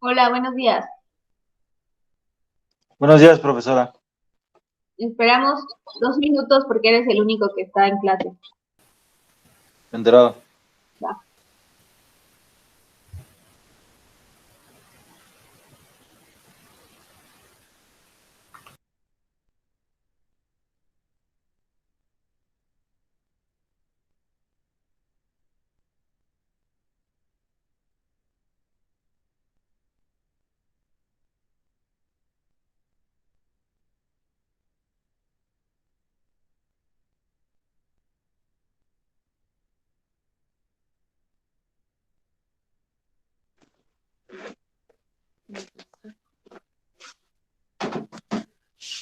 Hola, buenos días. Buenos días, profesora. Esperamos 2 minutos porque eres el único que está en clase. Enterado. Va.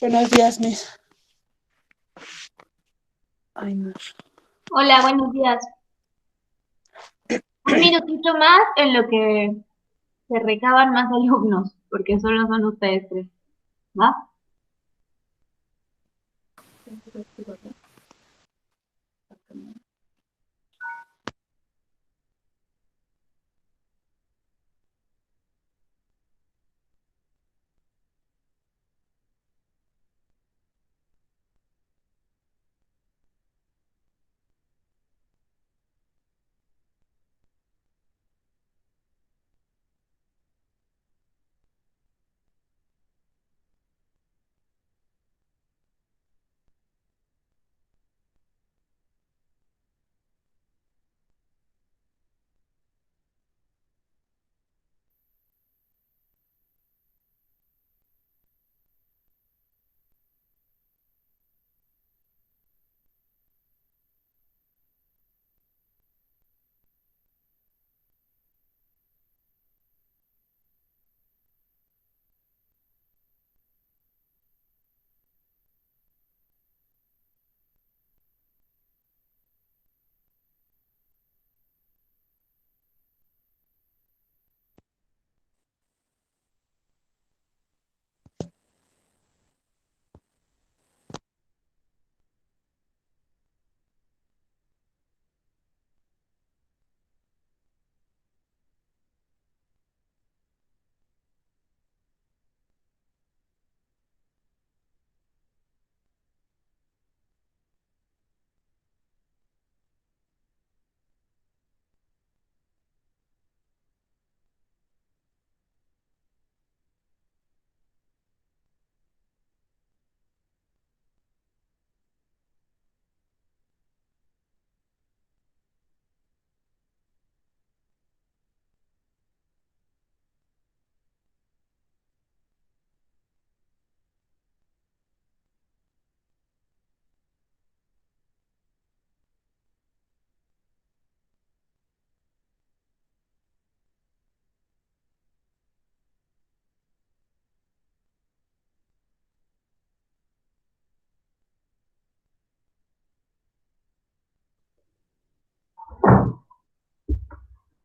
Buenos días, Miss. Ay, no. Hola, buenos días. Un minutito más en lo que se recaban más alumnos, porque solo son ustedes tres. ¿Va?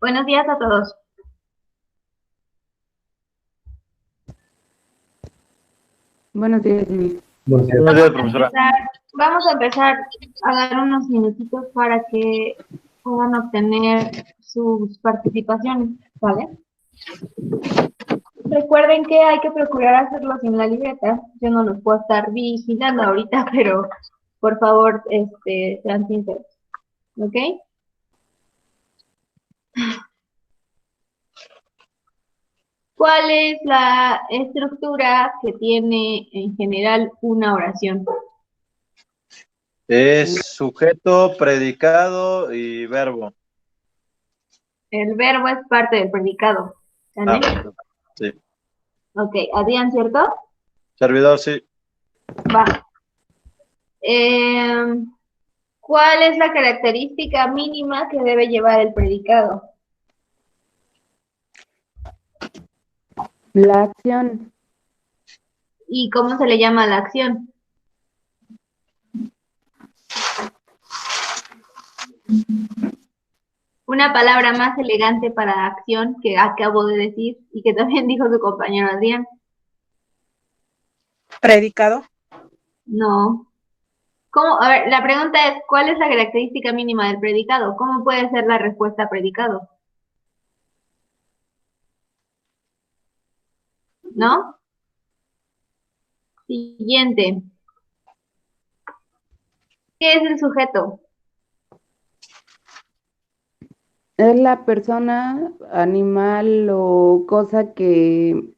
Buenos días a todos. Buenos días, Miss. Buenos Vamos días, a profesora. empezar, vamos a empezar a dar unos minutitos para que puedan obtener sus participaciones, ¿vale? Recuerden que hay que procurar hacerlo sin la libreta. Yo no los puedo estar vigilando ahorita, pero por favor, sean sinceros, ¿ok? ¿Cuál es la estructura que tiene en general una oración? Es sujeto, predicado y verbo. El verbo es parte del predicado, ¿sale? Bueno, sí. Ok, Adrián, ¿cierto? Servidor, sí. Va. Em, ¿Cuál es la característica mínima que debe llevar el predicado? La acción. ¿Y cómo se le llama a la acción? Una palabra más elegante para acción que acabo de decir y que también dijo su compañero Adrián. Predicado. No. ¿Cómo? A ver, la pregunta es, ¿cuál es la característica mínima del predicado? ¿Cómo puede ser la respuesta predicado? ¿no? Siguiente. ¿Qué es el sujeto? Es la persona, animal o cosa que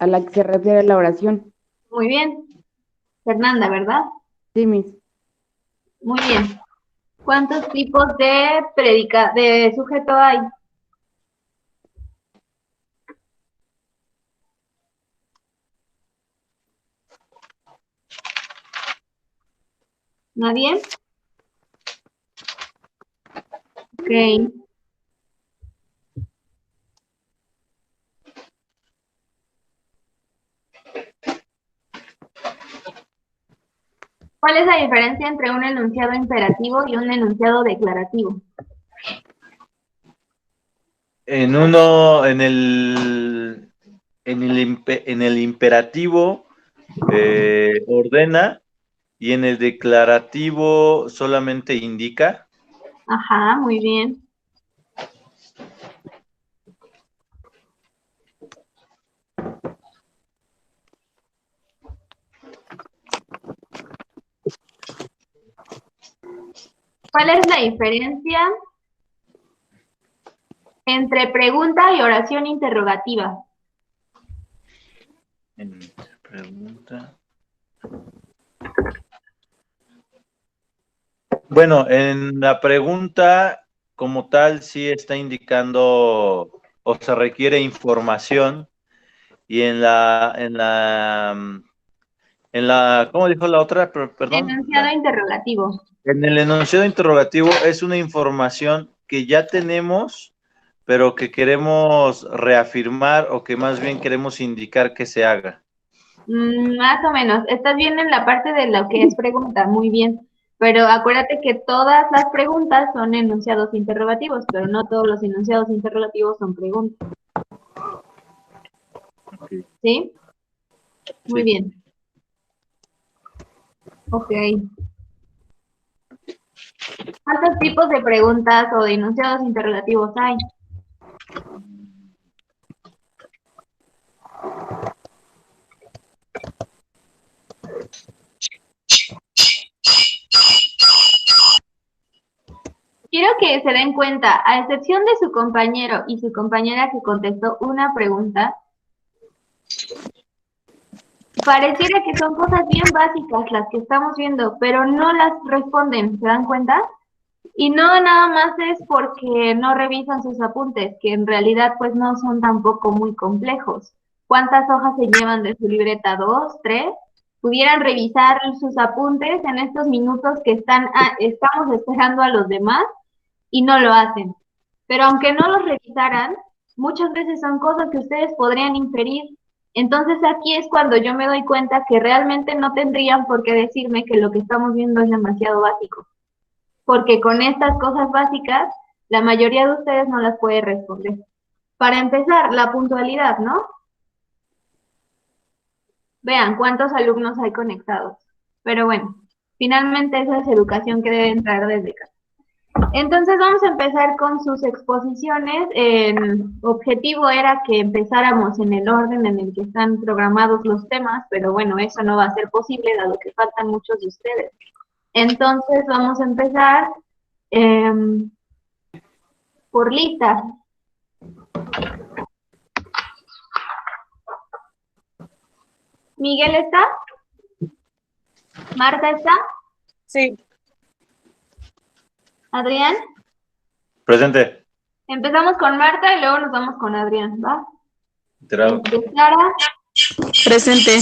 a la que se refiere la oración. Muy bien. Fernanda, ¿verdad? Sí, Miss. Muy bien. ¿Cuántos tipos de sujeto hay? ¿Nadie? Ok. ¿Cuál es la diferencia entre un enunciado imperativo y un enunciado declarativo? En uno, en el imperativo ordena y en el declarativo solamente indica. Ajá, muy bien. ¿Cuál es la diferencia entre pregunta y oración interrogativa? Pregunta. Bueno, en la pregunta como tal sí está indicando o se requiere información y ¿cómo dijo la otra? Perdón. Enunciado interrogativo. En el enunciado interrogativo es una información que ya tenemos, pero que queremos reafirmar o que más bien queremos indicar que se haga. Más o menos. Estás bien en la parte de lo que es pregunta, muy bien. Pero acuérdate que todas las preguntas son enunciados interrogativos, pero no todos los enunciados interrogativos son preguntas. Okay. ¿Sí? Muy Sí. bien. Ok. ¿Cuántos tipos de preguntas o de enunciados interrogativos hay? Quiero que se den cuenta, a excepción de su compañero y su compañera que contestó una pregunta, pareciera que son cosas bien básicas las que estamos viendo, pero no las responden, ¿se dan cuenta? Y no nada más es porque no revisan sus apuntes, que en realidad pues no son tampoco muy complejos. ¿Cuántas hojas se llevan de su libreta? ¿Dos? ¿Tres? Pudieran revisar sus apuntes en estos minutos que estamos esperando a los demás y no lo hacen. Pero aunque no los revisaran, muchas veces son cosas que ustedes podrían inferir. Entonces aquí es cuando yo me doy cuenta que realmente no tendrían por qué decirme que lo que estamos viendo es demasiado básico. Porque con estas cosas básicas, la mayoría de ustedes no las puede responder. Para empezar, la puntualidad, ¿no? Vean cuántos alumnos hay conectados. Pero bueno, finalmente esa es educación que debe entrar desde casa. Entonces vamos a empezar con sus exposiciones. El objetivo era que empezáramos en el orden en el que están programados los temas, pero bueno, eso no va a ser posible dado que faltan muchos de ustedes. Entonces vamos a empezar por lista. ¿Miguel está? ¿Marta está? Sí. ¿Adrián? Presente. Empezamos con Marta y luego nos vamos con Adrián, ¿va? Enterado. Clara, Presente.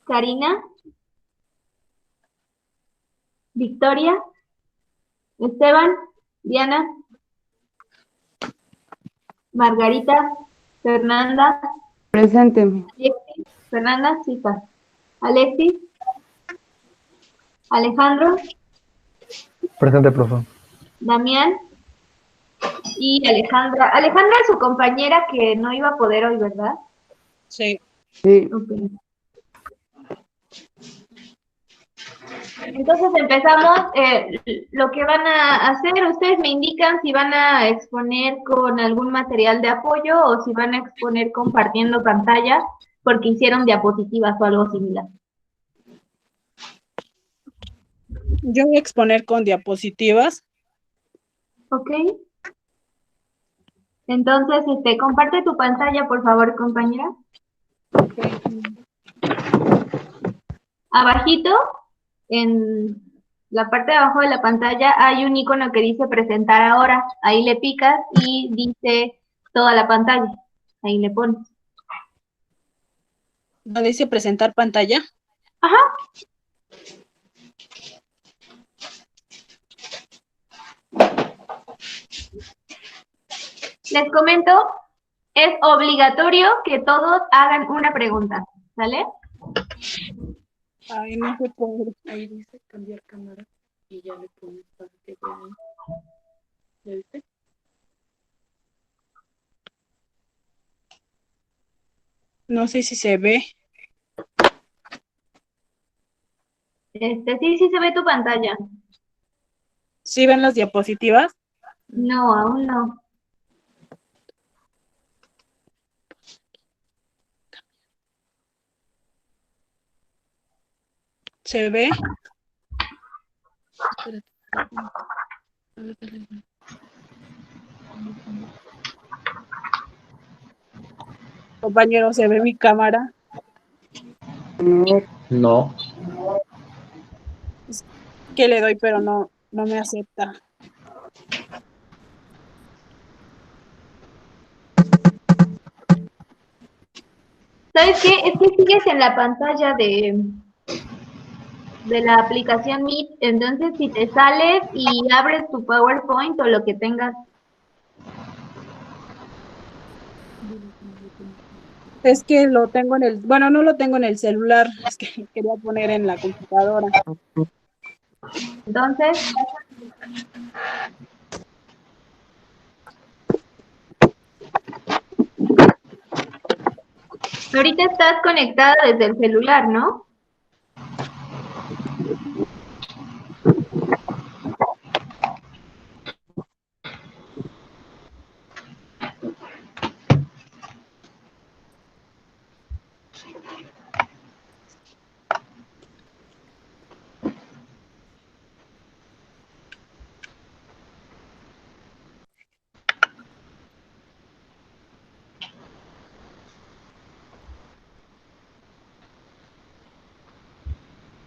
Karina, Victoria, Esteban, Diana, Margarita, Fernanda, Presente. Alexis, Fernanda, sí está. Alexis, Alejandro, Presente, profe. Damián y Alejandra. Alejandra es su compañera que no iba a poder hoy, ¿verdad? Sí. Sí. Ok. Entonces empezamos. Lo que van a hacer, ustedes me indican si van a exponer con algún material de apoyo o si van a exponer compartiendo pantalla porque hicieron diapositivas o algo similar. Yo voy a exponer con diapositivas. ¿Ok? Entonces, comparte tu pantalla, por favor, compañera. Abajito, en la parte de abajo de la pantalla, hay un icono que dice presentar ahora. Ahí le picas y dice toda la pantalla. Ahí le pones. ¿Dónde dice presentar pantalla? Ajá. Les comento, es obligatorio que todos hagan una pregunta, ¿sale? Ay, no se puede. Ahí dice cambiar cámara y ya le pones para que vean. ¿Ya viste? No sé si se ve. Sí se ve tu pantalla. ¿Sí ven las diapositivas? No, aún no. ¿Se ve? Compañero, ¿se ve mi cámara? No. Que le doy, pero no me acepta. ¿Sabes qué? Es que sigues en la pantalla de la aplicación Meet, entonces si te sales y abres tu PowerPoint o lo que tengas. Es que lo tengo en el, bueno, no lo tengo en el celular, es que quería poner en la computadora. Entonces, ahorita estás conectada desde el celular, ¿no?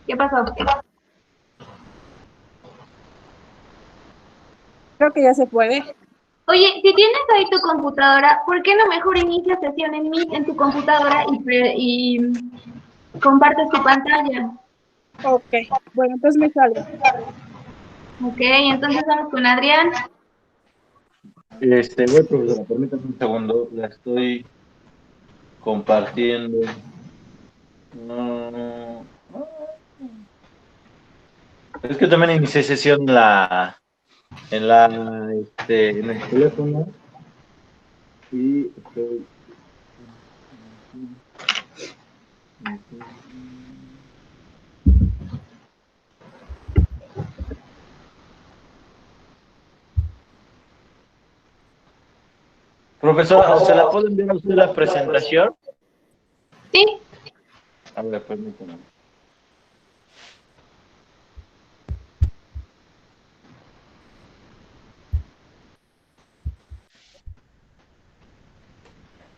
¿Qué pasó? Creo que ya se puede. Oye, si tienes ahí tu computadora, ¿por qué no mejor inicias sesión en Meet en tu computadora y compartes tu pantalla? Ok, bueno, entonces me salgo. Ok, entonces vamos con Adrián. Bueno, profesora, permítame un segundo, la estoy compartiendo. No, es que también inicié sesión en el teléfono y estoy. Profesora, ¿se la puedo enviar a usted la presentación? Sí, A ver, permítame.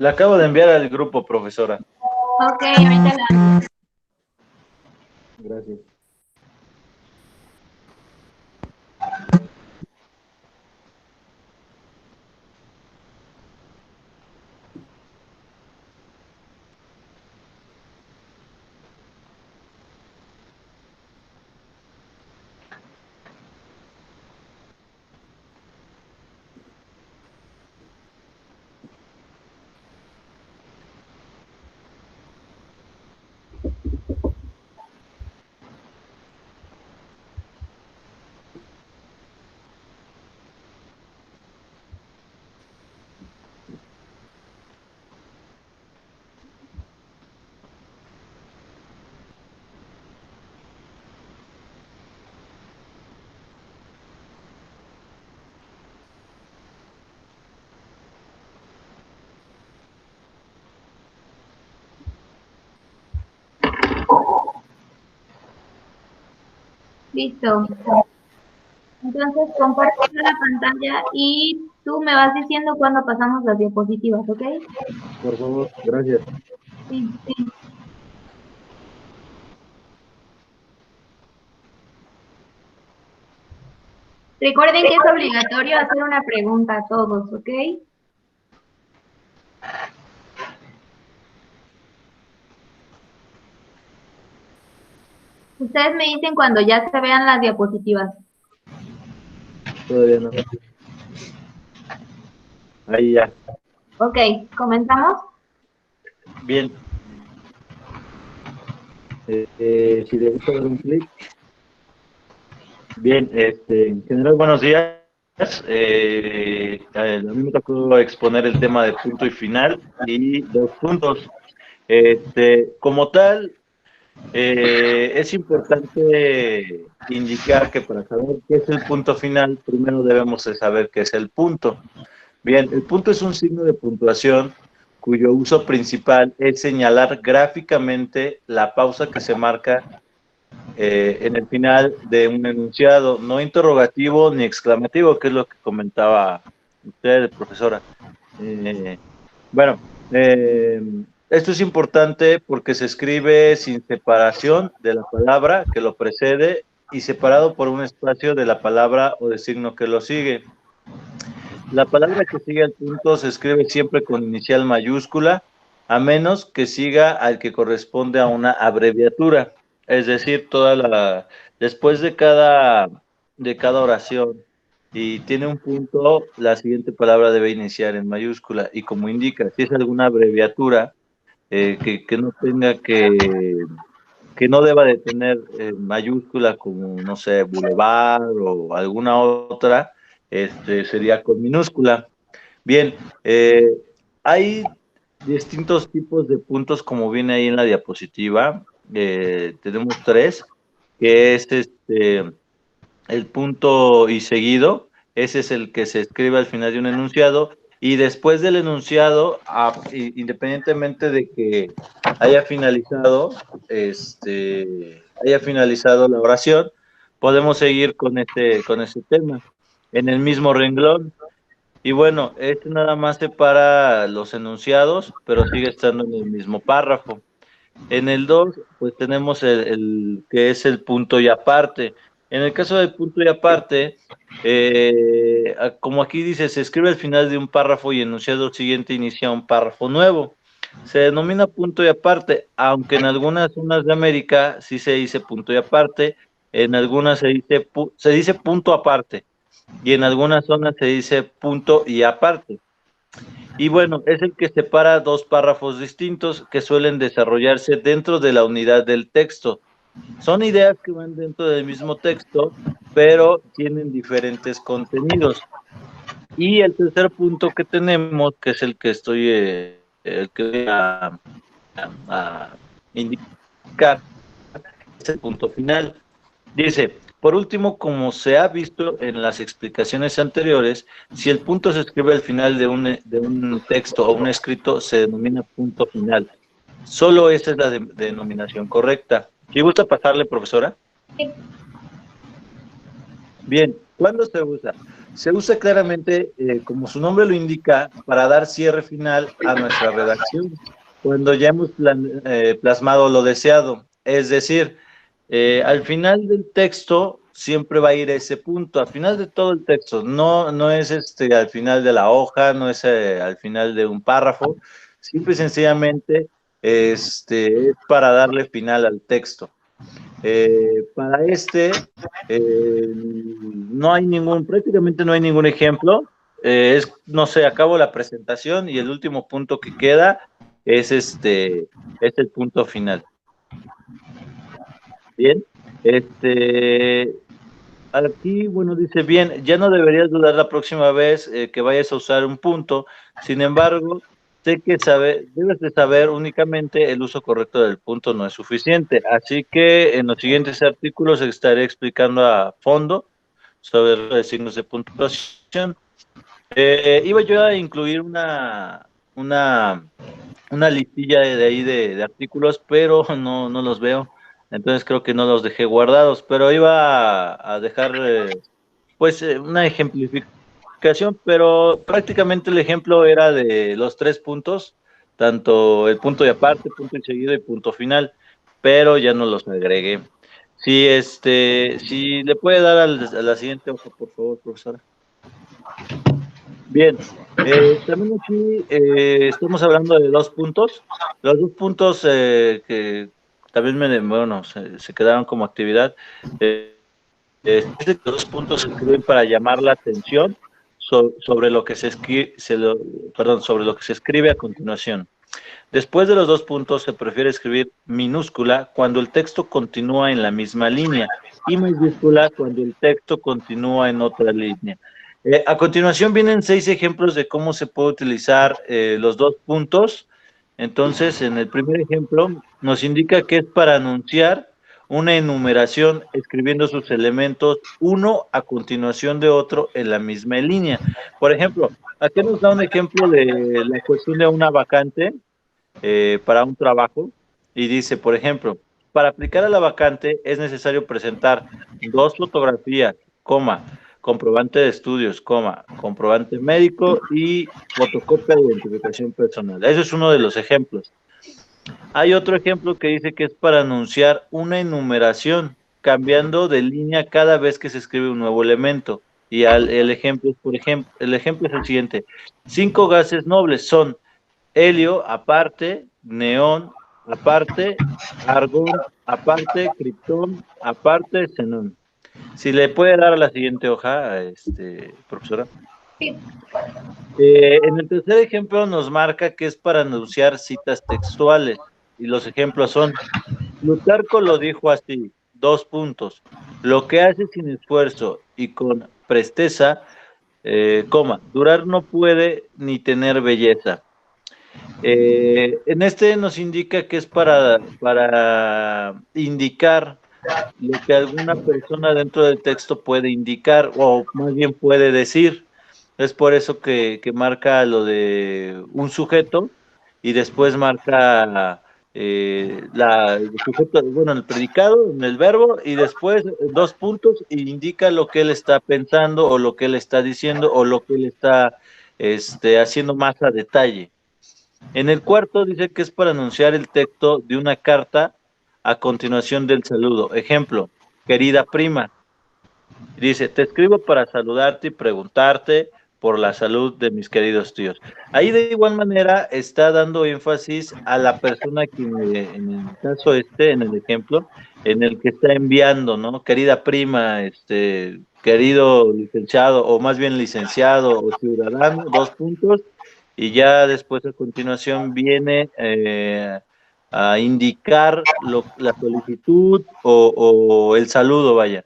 La acabo de enviar al grupo, profesora. ok, ahorita la... Gracias. Listo. Entonces comparto la pantalla y tú me vas diciendo cuándo pasamos las diapositivas, ¿ok? Por favor, gracias. Sí, sí. Recuerden que es obligatorio hacer una pregunta a todos, ¿ok? Ustedes me dicen cuando ya se vean las diapositivas. Todavía no. Ahí ya. Ok, ¿comenzamos? Bien. Si le gusta dar un clic. Bien, en general, buenos días. A mí me tocó exponer el tema de punto y final y 2 puntos. Como tal, es importante indicar que para saber qué es el punto final, primero debemos de saber qué es el punto. Bien, el punto es un signo de puntuación cuyo uso principal es señalar gráficamente la pausa que se marca en el final de un enunciado, no interrogativo ni exclamativo, que es lo que comentaba usted, profesora. Eh, bueno, eh, esto es importante porque se escribe sin separación de la palabra que lo precede y separado por un espacio de la palabra o de signo que lo sigue. La palabra que sigue al punto se escribe siempre con inicial mayúscula, a menos que siga al que corresponde a una abreviatura. Es decir, después de cada oración y tiene un punto, la siguiente palabra debe iniciar en mayúscula. Y como indica, si es alguna abreviatura que no tenga que no deba de tener mayúscula como, no sé, Boulevard o alguna otra, sería con minúscula. Bien, hay distintos tipos de puntos como viene ahí en la diapositiva. Tenemos 3, que es el punto y seguido. Ese es el que se escribe al final de un enunciado. Y después del enunciado, independientemente de que haya finalizado, haya finalizado la oración, podemos seguir con este tema. En el mismo renglón, y bueno, este nada más separa los enunciados, pero sigue estando en el mismo párrafo. En el 2, pues tenemos el que es el punto y aparte. En el caso del punto y aparte, como aquí dice, se escribe al final de un párrafo y el enunciado siguiente inicia un párrafo nuevo. Se denomina punto y aparte, aunque en algunas zonas de América sí se dice punto y aparte, en algunas se dice punto aparte y en algunas zonas se dice punto y aparte. Y bueno, es el que separa 2 párrafos distintos que suelen desarrollarse dentro de la unidad del texto. Son ideas que van dentro del mismo texto, pero tienen diferentes contenidos. Y el tercer punto que tenemos, que es el que el que voy a indicar, es el punto final. Dice, por último, como se ha visto en las explicaciones anteriores, si el punto se escribe al final de un texto o un escrito, se denomina punto final. Solo esa es la denominación correcta. ¿Sí gusta pasarle, profesora? Bien, ¿cuándo se usa? Se usa claramente, como su nombre lo indica, para dar cierre final a nuestra redacción, cuando ya hemos plasmado lo deseado. Es decir, al final del texto siempre va a ir ese punto, al final de todo el texto, no es al final de la hoja, no es al final de un párrafo, simple y sencillamente es para darle final al texto. Para no hay prácticamente no hay ningún ejemplo. No sé, acabo la presentación y el último punto que queda es es el punto final. Bien, aquí, bueno, dice bien, ya no deberías dudar la próxima vez que vayas a usar un punto. Sin embargo, debes de saber únicamente el uso correcto del punto no es suficiente. Así que en los siguientes artículos estaré explicando a fondo sobre los signos de puntuación. Iba yo a incluir una listilla de ahí de artículos, pero no los veo. entonces creo que no los dejé guardados, pero iba a dejar una ejemplificación, pero prácticamente el ejemplo era de los 3 puntos, tanto el punto y aparte, punto y seguido y punto final, pero ya no los agregué. Si le puede dar a la siguiente hoja, por favor, profesora. Bien, también aquí estamos hablando de 2 puntos. Los 2 puntos que también se quedaron como actividad. Dice que 2 puntos se escriben para llamar la atención sobre lo que se escribe, sobre lo que se escribe a continuación. Después de los 2 puntos se prefiere escribir minúscula cuando el texto continúa en la misma línea y mayúscula cuando el texto continúa en otra línea. A continuación vienen 6 ejemplos de cómo se puede utilizar los 2 puntos. Entonces, en el primer ejemplo nos indica que es para anunciar una enumeración escribiendo sus elementos uno a continuación de otro en la misma línea. Por ejemplo, aquí nos da un ejemplo de la cuestión de una vacante para un trabajo y dice, por ejemplo, para aplicar a la vacante es necesario presentar 2 fotografías, comprobante de estudios, comprobante médico y fotocopia de identificación personal. Ese es uno de los ejemplos. Hay otro ejemplo que dice que es para anunciar una enumeración, cambiando de línea cada vez que se escribe un nuevo elemento. Y el ejemplo es el siguiente. 5 gases nobles son helio aparte, neón aparte, argón aparte, criptón aparte, xenón. Si le puede dar a la siguiente hoja, profesora. Sí. En el tercer ejemplo nos marca que es para anunciar citas textuales y los ejemplos son: Plutarco lo dijo así, 2 puntos, lo que hace sin esfuerzo y con presteza, durar no puede ni tener belleza. En este nos indica que es para indicar lo que alguna persona dentro del texto puede indicar, o más bien puede decir. Es por eso que marca lo de un sujeto y después marca el sujeto, bueno, el predicado, en el verbo, y después 2 puntos y indica lo que él está pensando o lo que él está diciendo o lo que él está haciendo más a detalle. En el cuarto dice que es para anunciar el texto de una carta a continuación del saludo. Ejemplo, querida prima. Dice, te escribo para saludarte y preguntarte por la salud de mis queridos tíos. Ahí de igual manera está dando énfasis a la persona que en el caso en el ejemplo, en el que está enviando, ¿no? Querida prima, querido licenciado, o más bien licenciado o ciudadano, 2 puntos, y ya después a continuación viene a indicar la solicitud o el saludo, vaya.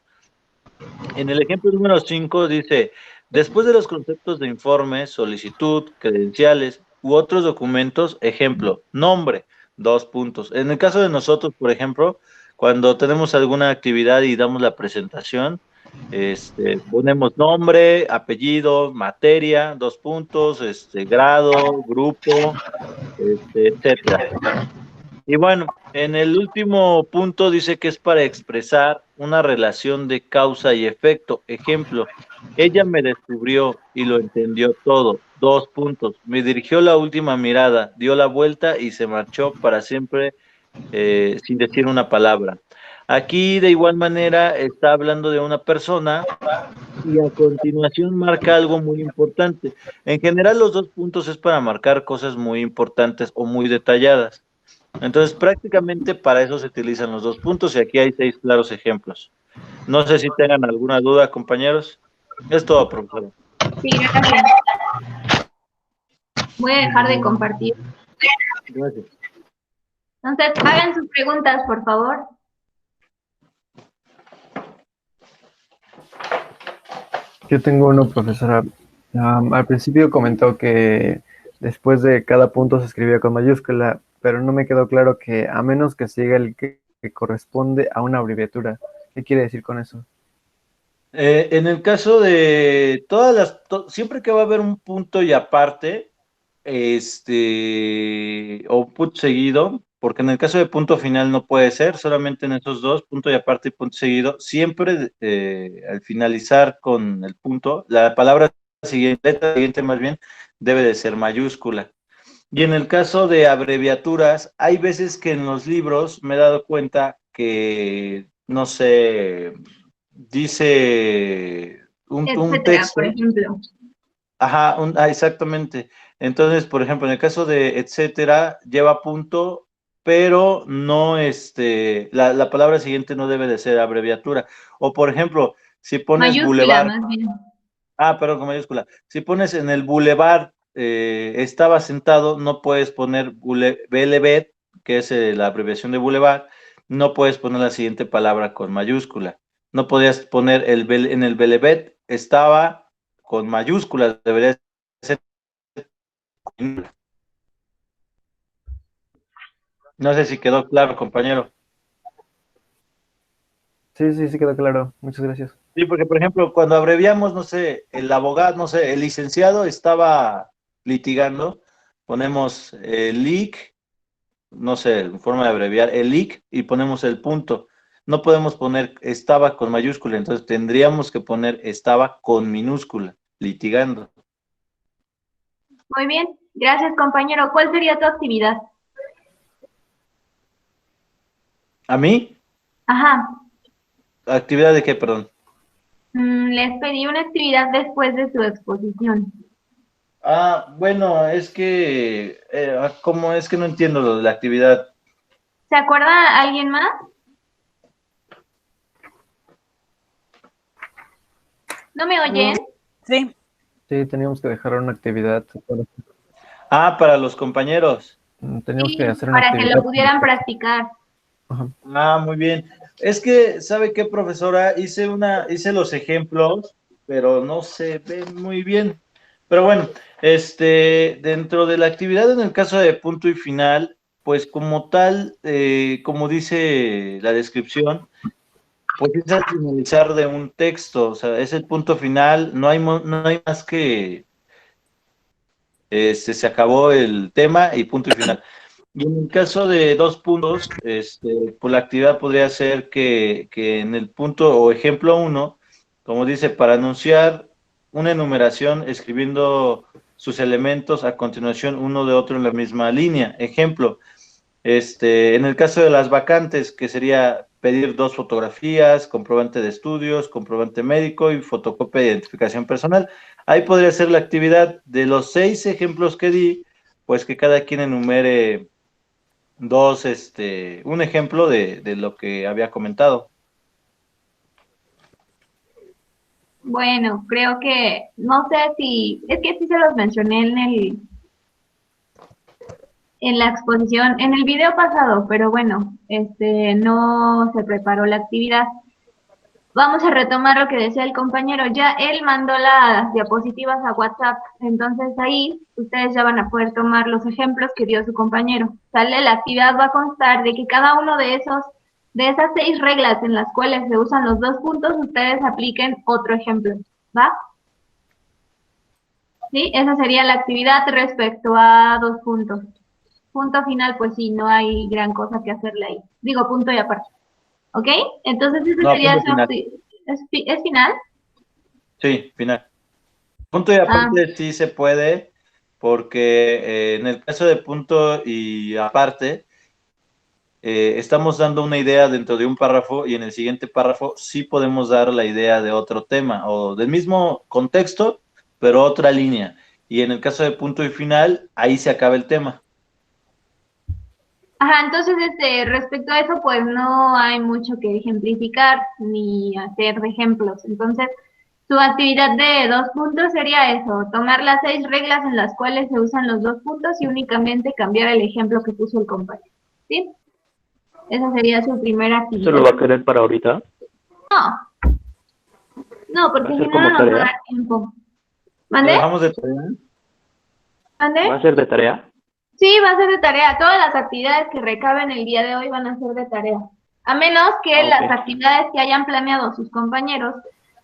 En el ejemplo número 5 dice, después de los conceptos de informe, solicitud, credenciales u otros documentos, ejemplo, nombre, 2 puntos. En el caso de nosotros, por ejemplo, cuando tenemos alguna actividad y damos la presentación, ponemos nombre, apellido, materia, 2 puntos, grado, grupo, etcétera. Y bueno, en el último punto dice que es para expresar una relación de causa y efecto. Ejemplo, ella me descubrió y lo entendió todo. 2 puntos. Me dirigió la última mirada, dio la vuelta y se marchó para siempre sin decir una palabra. Aquí de igual manera está hablando de una persona y a continuación marca algo muy importante. En general los 2 puntos es para marcar cosas muy importantes o muy detalladas. Entonces, prácticamente para eso se utilizan los 2 puntos y aquí hay 6 claros ejemplos. No sé si tengan alguna duda, compañeros. Es todo, profesor. Sí, gracias. Voy a dejar de compartir. Gracias. Entonces, hagan sus preguntas, por favor. Yo tengo uno, profesora. Al principio comentó que después de cada punto se escribía con mayúscula, pero no me quedó claro que a menos que siga el que corresponde a una abreviatura. ¿Qué quiere decir con eso? En el caso de siempre que va a haber un punto y aparte, o un punto seguido, porque en el caso de punto final no puede ser, solamente en esos dos, punto y aparte y punto seguido, siempre al finalizar con el punto, la palabra siguiente, letra siguiente más bien, debe de ser mayúscula. Y en el caso de abreviaturas, hay veces que en los libros me he dado cuenta que, no sé, dice un etcétera, texto. por ejemplo. Ajá, exactamente. Entonces, por ejemplo, en el caso de etcétera, lleva punto, pero no, la palabra siguiente no debe de ser abreviatura. O, por ejemplo, si pones Mayúscula, bulevar, más bien. perdón, con mayúscula. Si pones en el bulevar, estaba sentado, no puedes poner BLB, que es la abreviación de bulevar, no puedes poner la siguiente palabra con mayúscula. No podías poner en el BLB, estaba con mayúsculas, debería ser. No sé si quedó claro, compañero. Sí, sí, sí quedó claro. Muchas gracias. Sí, porque por ejemplo, cuando abreviamos, no sé, el abogado, no sé, el licenciado estaba litigando, ponemos el LIC, no sé, forma de abreviar, el LIC y ponemos el punto. No podemos poner estaba con mayúscula, entonces tendríamos que poner estaba con minúscula, litigando. Muy bien, gracias compañero. ¿Cuál sería tu actividad? ¿A mí? Ajá, ¿Actividad de qué, perdón? les pedí una actividad después de su exposición. Bueno, es que, ¿cómo es que no entiendo lo de la actividad? ¿Se acuerda alguien más? ¿No me oyen? Sí, Sí, teníamos que dejar una actividad. Para los compañeros. Teníamos Sí, que hacer una para que actividad. lo pudieran practicar. Ajá. Muy bien. Es que, ¿sabe qué, profesora? Hice los ejemplos, pero no se ven muy bien. Pero bueno, dentro de la actividad en el caso de punto y final, pues como tal, como dice la descripción, pues es al finalizar de un texto, o sea, es el punto final, no hay más que, se acabó el tema y punto y final. Y en el caso de dos puntos, pues la actividad podría ser que en el punto o ejemplo uno, como dice, para anunciar una enumeración escribiendo sus elementos a continuación uno de otro en la misma línea. Ejemplo, en el caso de las vacantes, que sería pedir 2 fotografías, comprobante de estudios, comprobante médico y fotocopia de identificación personal. Ahí podría ser la actividad de los 6 ejemplos que di, pues que cada quien enumere un ejemplo de lo que había comentado. Bueno, creo que, no sé si, es que sí se los mencioné en la exposición, en el video pasado, pero bueno, no se preparó la actividad. Vamos a retomar lo que decía el compañero. Ya él mandó las diapositivas a WhatsApp, entonces ahí ustedes ya van a poder tomar los ejemplos que dio su compañero. ¿Sale? La actividad va a constar de que cada uno de esas 6 reglas en las cuales se usan los 2 puntos, ustedes apliquen otro ejemplo. ¿Va? ¿Sí? Esa sería la actividad respecto a 2 puntos. Punto final, pues sí, no hay gran cosa que hacerle ahí. Digo, punto y aparte. ¿Ok? Entonces ese No, sería punto su final. ¿Es final? Sí, final. Punto y Ah, aparte sí se puede, porque en el caso de punto y aparte, estamos dando una idea dentro de un párrafo y en el siguiente párrafo sí podemos dar la idea de otro tema o del mismo contexto, pero otra línea. Y en el caso de punto y final, ahí se acaba el tema. ajá, entonces respecto a eso, pues no hay mucho que ejemplificar ni hacer de ejemplos. Entonces, su actividad de 2 puntos sería eso, tomar las 6 reglas en las cuales se usan los 2 puntos y únicamente cambiar el ejemplo que puso el compañero. ¿Sí? Esa sería su primera ¿Se actividad. lo va a querer para ahorita? No, porque ¿Va a si ser no, como no nos va a tarea? dar tiempo. ¿Lo ¿Mande? dejamos de tarea? ¿Mande? ¿Va a ser de tarea? Sí, va a ser de tarea. Todas las actividades que recaben el día de hoy van a ser de tarea. A menos que Ok. las actividades que hayan planeado sus compañeros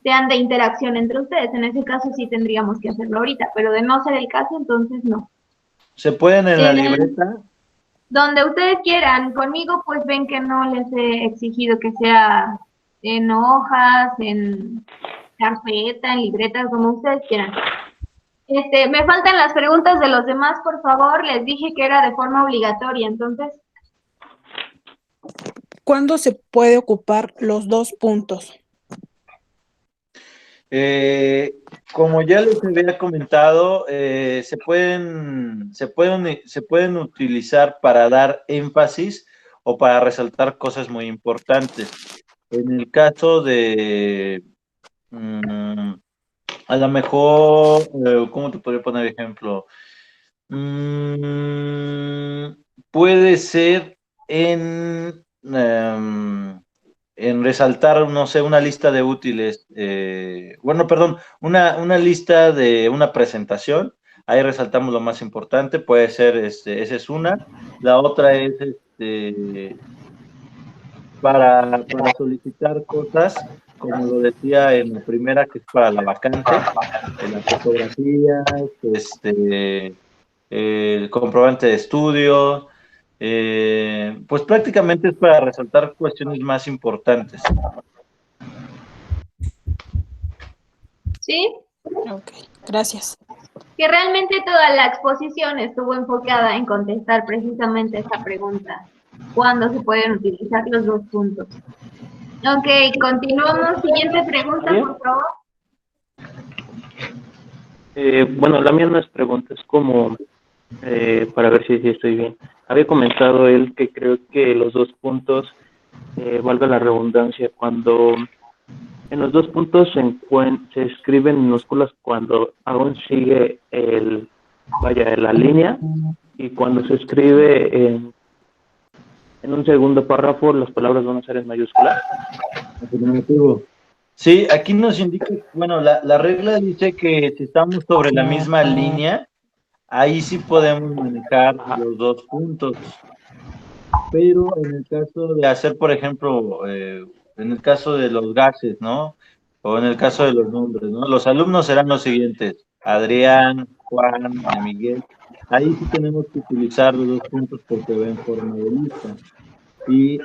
sean de interacción entre ustedes. En ese caso sí tendríamos que hacerlo ahorita, pero de no ser el caso, entonces no. ¿Se pueden en la El- libreta? donde ustedes quieran. Conmigo pues ven que no les he exigido que sea en hojas, en carpeta, en libretas, como ustedes quieran. Me faltan las preguntas de los demás, por favor. Les dije que era de forma obligatoria, entonces, ¿Cuándo se puede ocupar los 2 puntos? Como ya les había comentado, se pueden utilizar para dar énfasis o para resaltar cosas muy importantes. En el caso de, a lo mejor, ¿cómo te podría poner ejemplo? Puede ser en resaltar, no sé, una lista de útiles, bueno, perdón, una lista de una presentación, ahí resaltamos lo más importante, puede ser, esa es una, la otra es, para solicitar cosas, como lo decía en la primera, que es para la vacante, en las fotografías, el comprobante de estudio, pues prácticamente es para resaltar cuestiones más importantes. ¿sí? Ok, gracias. Que realmente toda la exposición estuvo enfocada en contestar precisamente esa pregunta. ¿Cuándo se pueden utilizar los 2 puntos? Ok, continuamos. Siguiente pregunta, ¿Bien? por favor. Bueno, la mía no es pregunta, es como para ver si estoy bien. Había comentado él que creo que los 2 puntos, valga la redundancia, cuando en los 2 puntos se escriben minúsculas cuando aún sigue la línea, y cuando se escribe en un segundo párrafo las palabras van a ser en mayúsculas. Afirmativo. Sí, aquí nos indica, bueno, la regla dice que si estamos sobre la misma línea, ahí sí podemos manejar los 2 puntos. Pero en el caso de hacer, por ejemplo, en el caso de los gases, ¿no? O en el caso de los nombres, ¿no? Los alumnos serán los siguientes: Adrián, Juan, Miguel. Ahí sí tenemos que utilizar los 2 puntos porque va en forma de lista. Y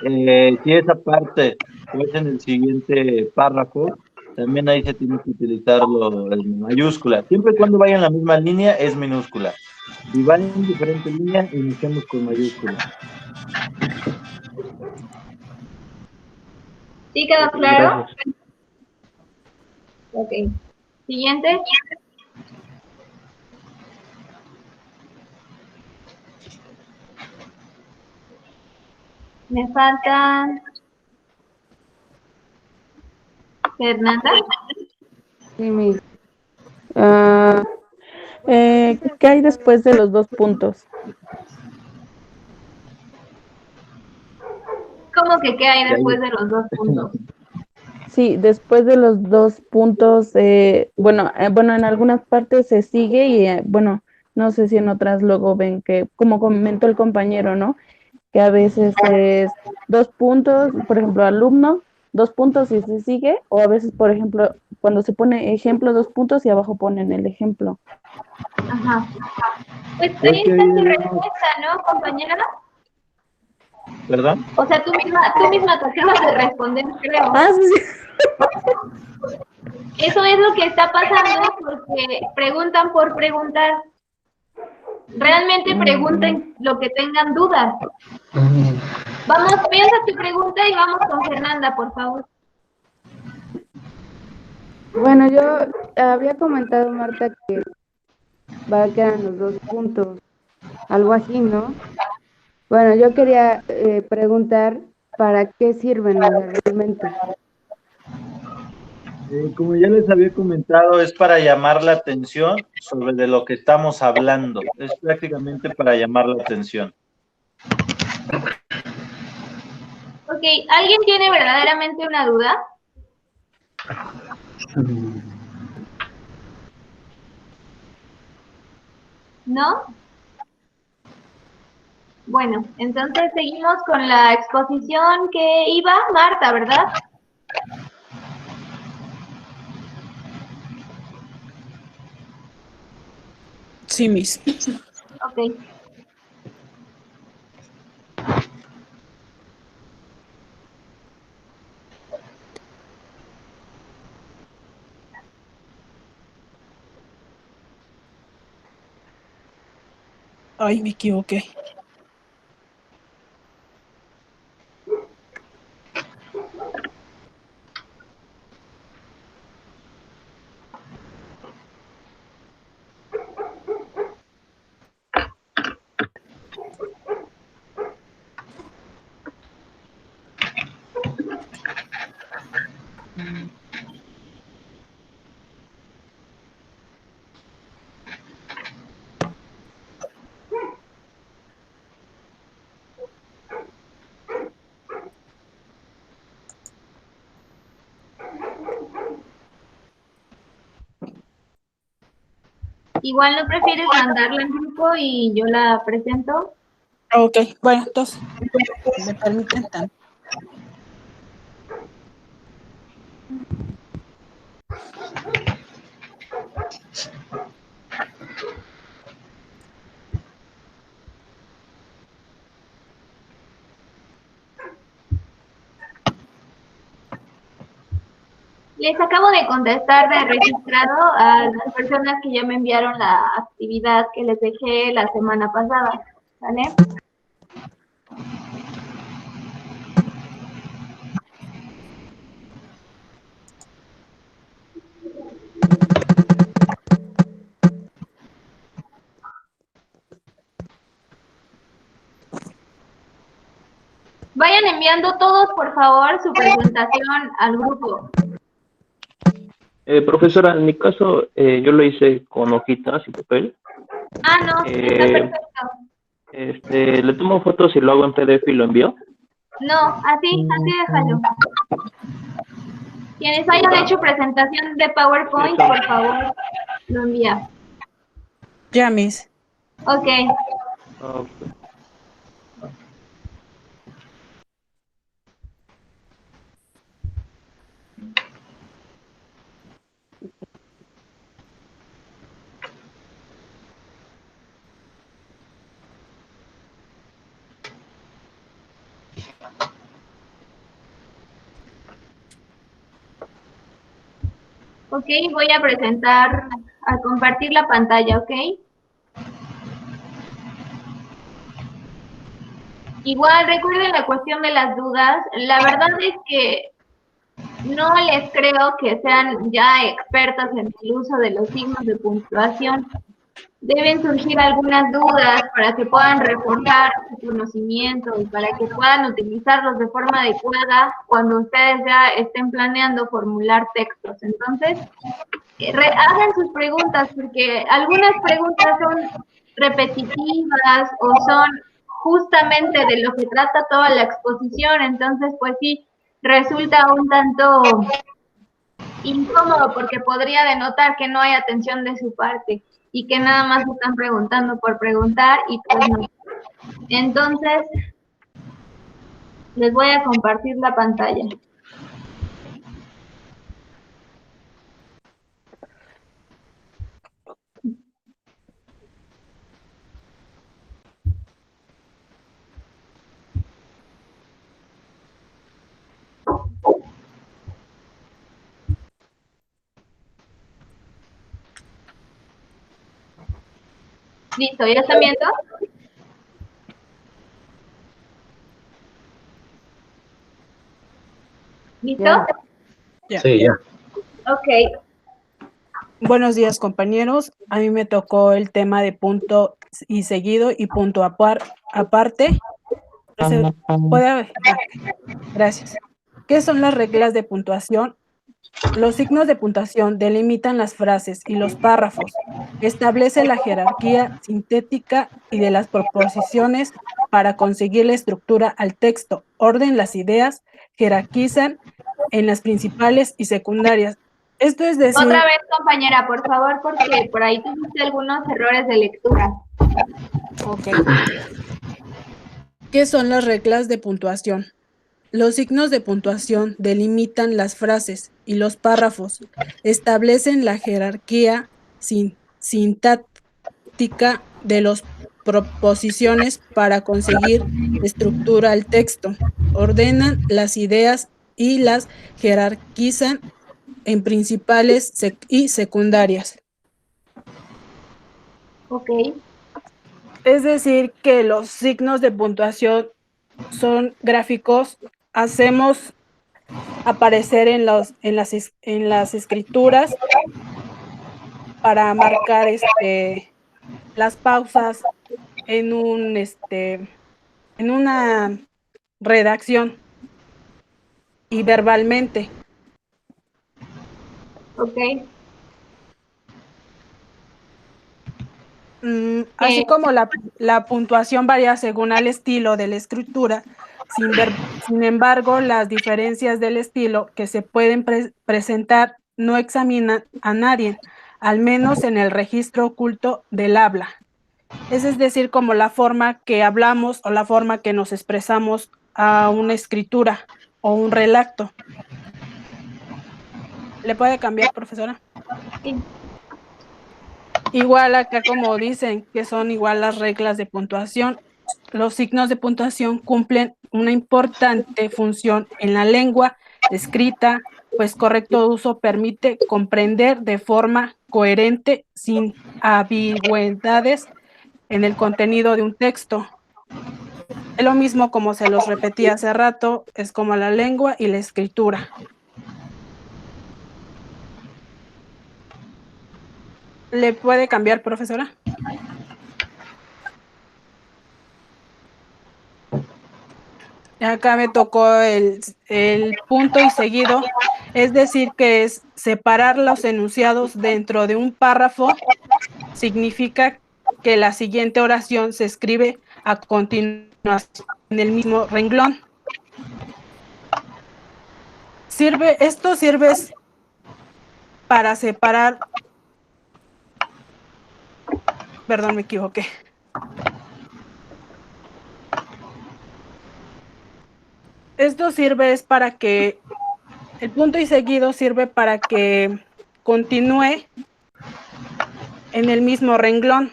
si esa parte es en el siguiente párrafo, también ahí se tiene que utilizar en mayúscula. Siempre y cuando vaya en la misma línea es minúscula. Si van en diferentes líneas, iniciamos con mayúscula. ¿Sí quedó Ok, claro? gracias. Ok. Siguiente. Me faltan. Fernanda. Sí, ah, ¿Qué hay después de los 2 puntos? ¿Cómo que qué hay Y ahí- después de los 2 puntos? Sí, después de los 2 puntos, bueno, en algunas partes se sigue y, bueno, no sé si en otras luego ven que, como comentó el compañero, ¿no? Que a veces es 2 puntos, por ejemplo, alumno, 2 puntos y se sigue, o a veces, por ejemplo, cuando se pone ejemplo, 2 puntos y abajo ponen el ejemplo. Ajá. Pues Es ahí que está ahí tu debemos, respuesta, ¿no, compañera? ¿perdón? O sea, tú misma te acabas de responder, creo. Ah, sí, sí. Eso es lo que está pasando porque preguntan por preguntar. Realmente pregunten lo que tengan dudas. Vamos, piensa tu pregunta y vamos con Fernanda, por favor. bueno, yo había comentado, Marta, que va a quedar los 2 puntos, algo así, ¿no? Bueno, yo quería preguntar para qué sirven realmente. Como ya les había comentado, es para llamar la atención sobre de lo que estamos hablando. Es prácticamente para llamar la atención. Ok, ¿alguien tiene verdaderamente una duda? ¿No? Bueno, entonces seguimos con la exposición que iba Marta, ¿verdad? Sí, Miss. Ok. Ay, me equivoqué. Igual no prefieres mandarla en grupo y yo la presento. Ok, bueno, entonces, me permiten tanto. Les acabo de contestar de registrado a las personas que ya me enviaron la actividad que les dejé la semana pasada. ¿Vale? Vayan enviando todos, por favor, su presentación al grupo. Profesora, en mi caso, yo lo hice con hojitas y papel. Ah, no, está perfecto. Le tomo fotos y lo hago en PDF y lo envío. No, así déjalo. Quienes hayan hecho presentación de PowerPoint, por favor, lo envía. Ya, Miss. Ok. Ok. Ok, voy a presentar, a compartir la pantalla, ¿ok? Igual recuerden la cuestión de las dudas. La verdad es que no les creo que sean ya expertos en el uso de los signos de puntuación. Deben surgir algunas dudas para que puedan reforzar su conocimiento y para que puedan utilizarlos de forma adecuada cuando ustedes ya estén planeando formular textos. Entonces, hagan sus preguntas porque algunas preguntas son repetitivas o son justamente de lo que trata toda la exposición. Entonces, pues sí, resulta un tanto incómodo porque podría denotar que no hay atención de su parte y que nada más están preguntando por preguntar y pues no. Entonces, les voy a compartir la pantalla. Listo, ¿ya están viendo? ¿Listo? Ya. Sí, ya. Ok. Buenos días, compañeros. A mí me tocó el tema de punto y seguido y punto aparte. Gracias. ¿Qué son las reglas de puntuación? Los signos de puntuación delimitan las frases y los párrafos, establece la jerarquía sintética y de las proposiciones para conseguir la estructura al texto, orden las ideas, jerarquizan en las principales y secundarias. Esto es decir... Otra vez, compañera, por favor, porque por ahí tuviste algunos errores de lectura. Ok. ¿Qué son las reglas de puntuación? Los signos de puntuación delimitan las frases y los párrafos, establecen la jerarquía sintáctica de las proposiciones para conseguir estructura al texto, ordenan las ideas y las jerarquizan en principales y secundarias. Ok. Es decir, que los signos de puntuación son gráficos, hacemos aparecer en las escrituras para marcar las pausas en en una redacción y verbalmente. Ok. Así como la puntuación varía según el estilo de la escritura, sin embargo, las diferencias del estilo que se pueden presentar no examinan a nadie, al menos en el registro oculto del habla. Es decir, como la forma que hablamos o la forma que nos expresamos a una escritura o un relato. ¿Le puede cambiar, profesora? Sí. Igual acá, como dicen, que son igual las reglas de puntuación. Los signos de puntuación cumplen una importante función en la lengua escrita, pues correcto uso permite comprender de forma coherente, sin ambigüedades, en el contenido de un texto. Es lo mismo, como se los repetí hace rato, es como la lengua y la escritura. ¿Le puede cambiar, profesora? Acá me tocó el punto y seguido, es decir, que es separar los enunciados dentro de un párrafo, significa que la siguiente oración se escribe a continuación en el mismo renglón. Esto sirve para separar, perdón, me equivoqué. Esto sirve es para que el punto y seguido sirve para que continúe en el mismo renglón.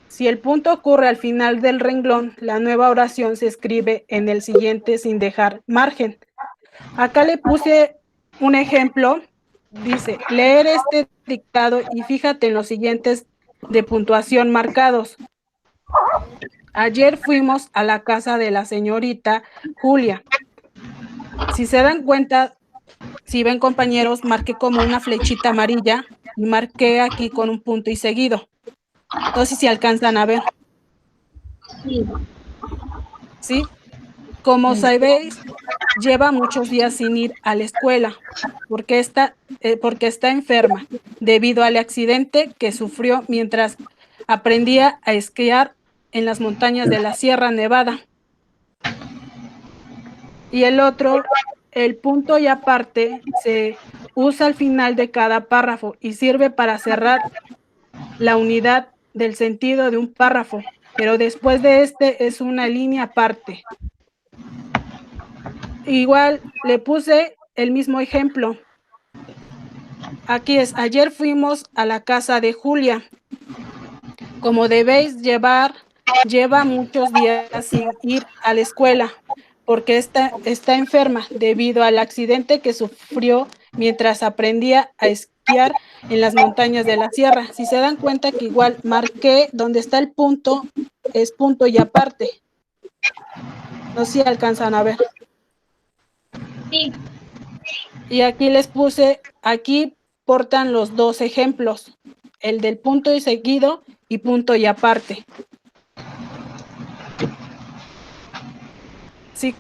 Si el punto ocurre al final del renglón, la nueva oración se escribe en el siguiente sin dejar margen. Acá le puse un ejemplo. Dice, leer este dictado y fíjate en los siguientes de puntuación marcados. Ayer fuimos a la casa de la señorita Julia. Si se dan cuenta, si ven, compañeros, marqué como una flechita amarilla y marqué aquí con un punto y seguido. No sé si alcanzan a ver. Sí. ¿Sí? Como sabéis, lleva muchos días sin ir a la escuela porque está enferma debido al accidente que sufrió mientras aprendía a esquiar en las montañas de la Sierra Nevada. Y el otro, el punto y aparte, se usa al final de cada párrafo y sirve para cerrar la unidad del sentido de un párrafo, pero después de este es una línea aparte. Igual le puse el mismo ejemplo. Aquí es, ayer fuimos a la casa de Julia. Como debéis lleva muchos días sin ir a la escuela porque está enferma debido al accidente que sufrió mientras aprendía a esquiar en las montañas de la sierra. Si se dan cuenta que igual marqué donde está el punto, es punto y aparte. No sé si alcanzan a ver. Sí. Y aquí les puse, aquí portan los dos ejemplos, el del punto y seguido y punto y aparte.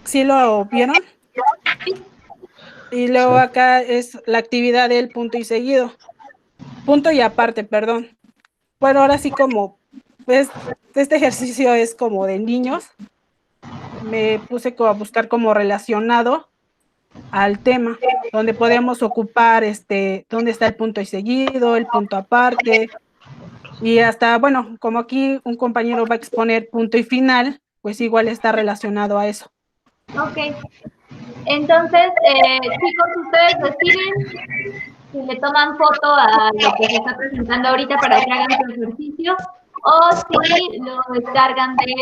¿Sí lo vieron? Y luego acá es la actividad del punto y seguido. Punto y aparte, perdón. Bueno, ahora sí, como pues, este ejercicio es como de niños, me puse a buscar como relacionado al tema, donde podemos ocupar dónde está el punto y seguido, el punto aparte, y hasta, bueno, como aquí un compañero va a exponer punto y final, pues igual está relacionado a eso. Ok. Entonces, chicos, ustedes deciden si le toman foto a lo que se está presentando ahorita para que hagan su ejercicio o si lo descargan de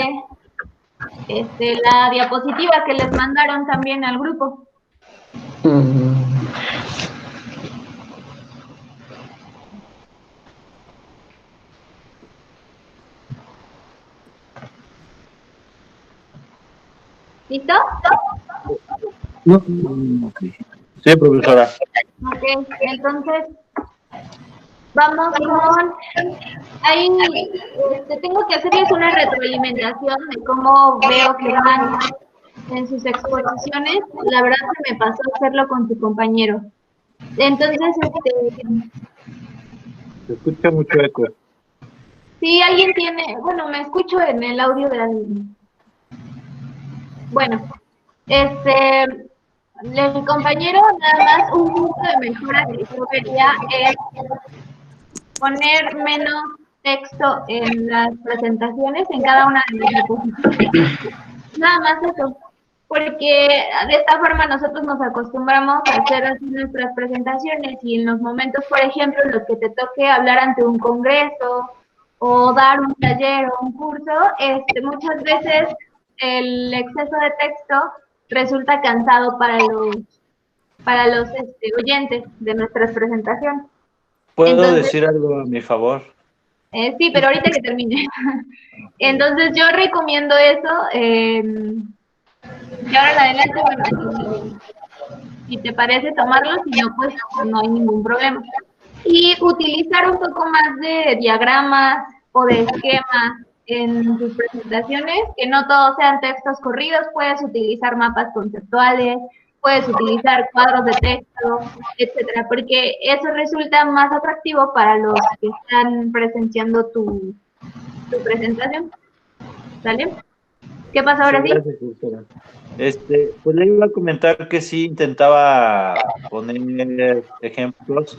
la diapositiva que les mandaron también al grupo. ¿Listo? Sí, profesora. Ok, entonces vamos con... Ahí tengo que hacerles una retroalimentación de cómo veo que van en sus exposiciones. La verdad se me pasó hacerlo con tu compañero. Entonces, Se escucha mucho eco. si alguien tiene, bueno, me escucho en el audio de alguien. Bueno, el compañero, nada más un punto de mejora que yo vería es poner menos texto en las presentaciones, en cada una de las diapositivas. Nada más eso, porque de esta forma nosotros nos acostumbramos a hacer así nuestras presentaciones y en los momentos, por ejemplo, en los que te toque hablar ante un congreso o dar un taller o un curso, muchas veces el exceso de texto resulta cansado para los oyentes de nuestras presentaciones. ¿Puedo Entonces, decir algo a mi favor? sí, pero ahorita que termine. Entonces yo recomiendo eso. Y ahora en adelante, bueno, si te parece tomarlo, si no, pues no hay ningún problema. Y utilizar un poco más de diagramas o de esquemas en tus presentaciones, que no todos sean textos corridos, puedes utilizar mapas conceptuales, puedes utilizar cuadros de texto, etcétera, porque eso resulta más atractivo para los que están presenciando tu presentación. ¿Sale? ¿Qué pasa ahora sí? Gracias, profesora. Pues le iba a comentar que sí intentaba poner ejemplos.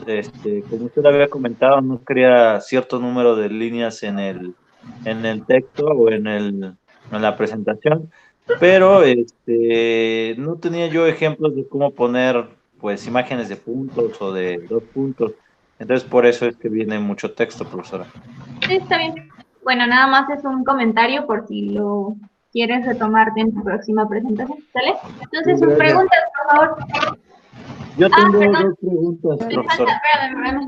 Como usted había comentado, no quería cierto número de líneas en el texto o en la presentación, pero no tenía yo ejemplos de cómo poner pues imágenes de puntos o de 2 puntos. Entonces por eso es que viene mucho texto, profesora. Sí, está bien. Bueno, nada más es un comentario por si lo quieres retomar en tu próxima presentación, ¿sale? Entonces, sus preguntas, por favor. Yo tengo perdón. 2 preguntas, profesora.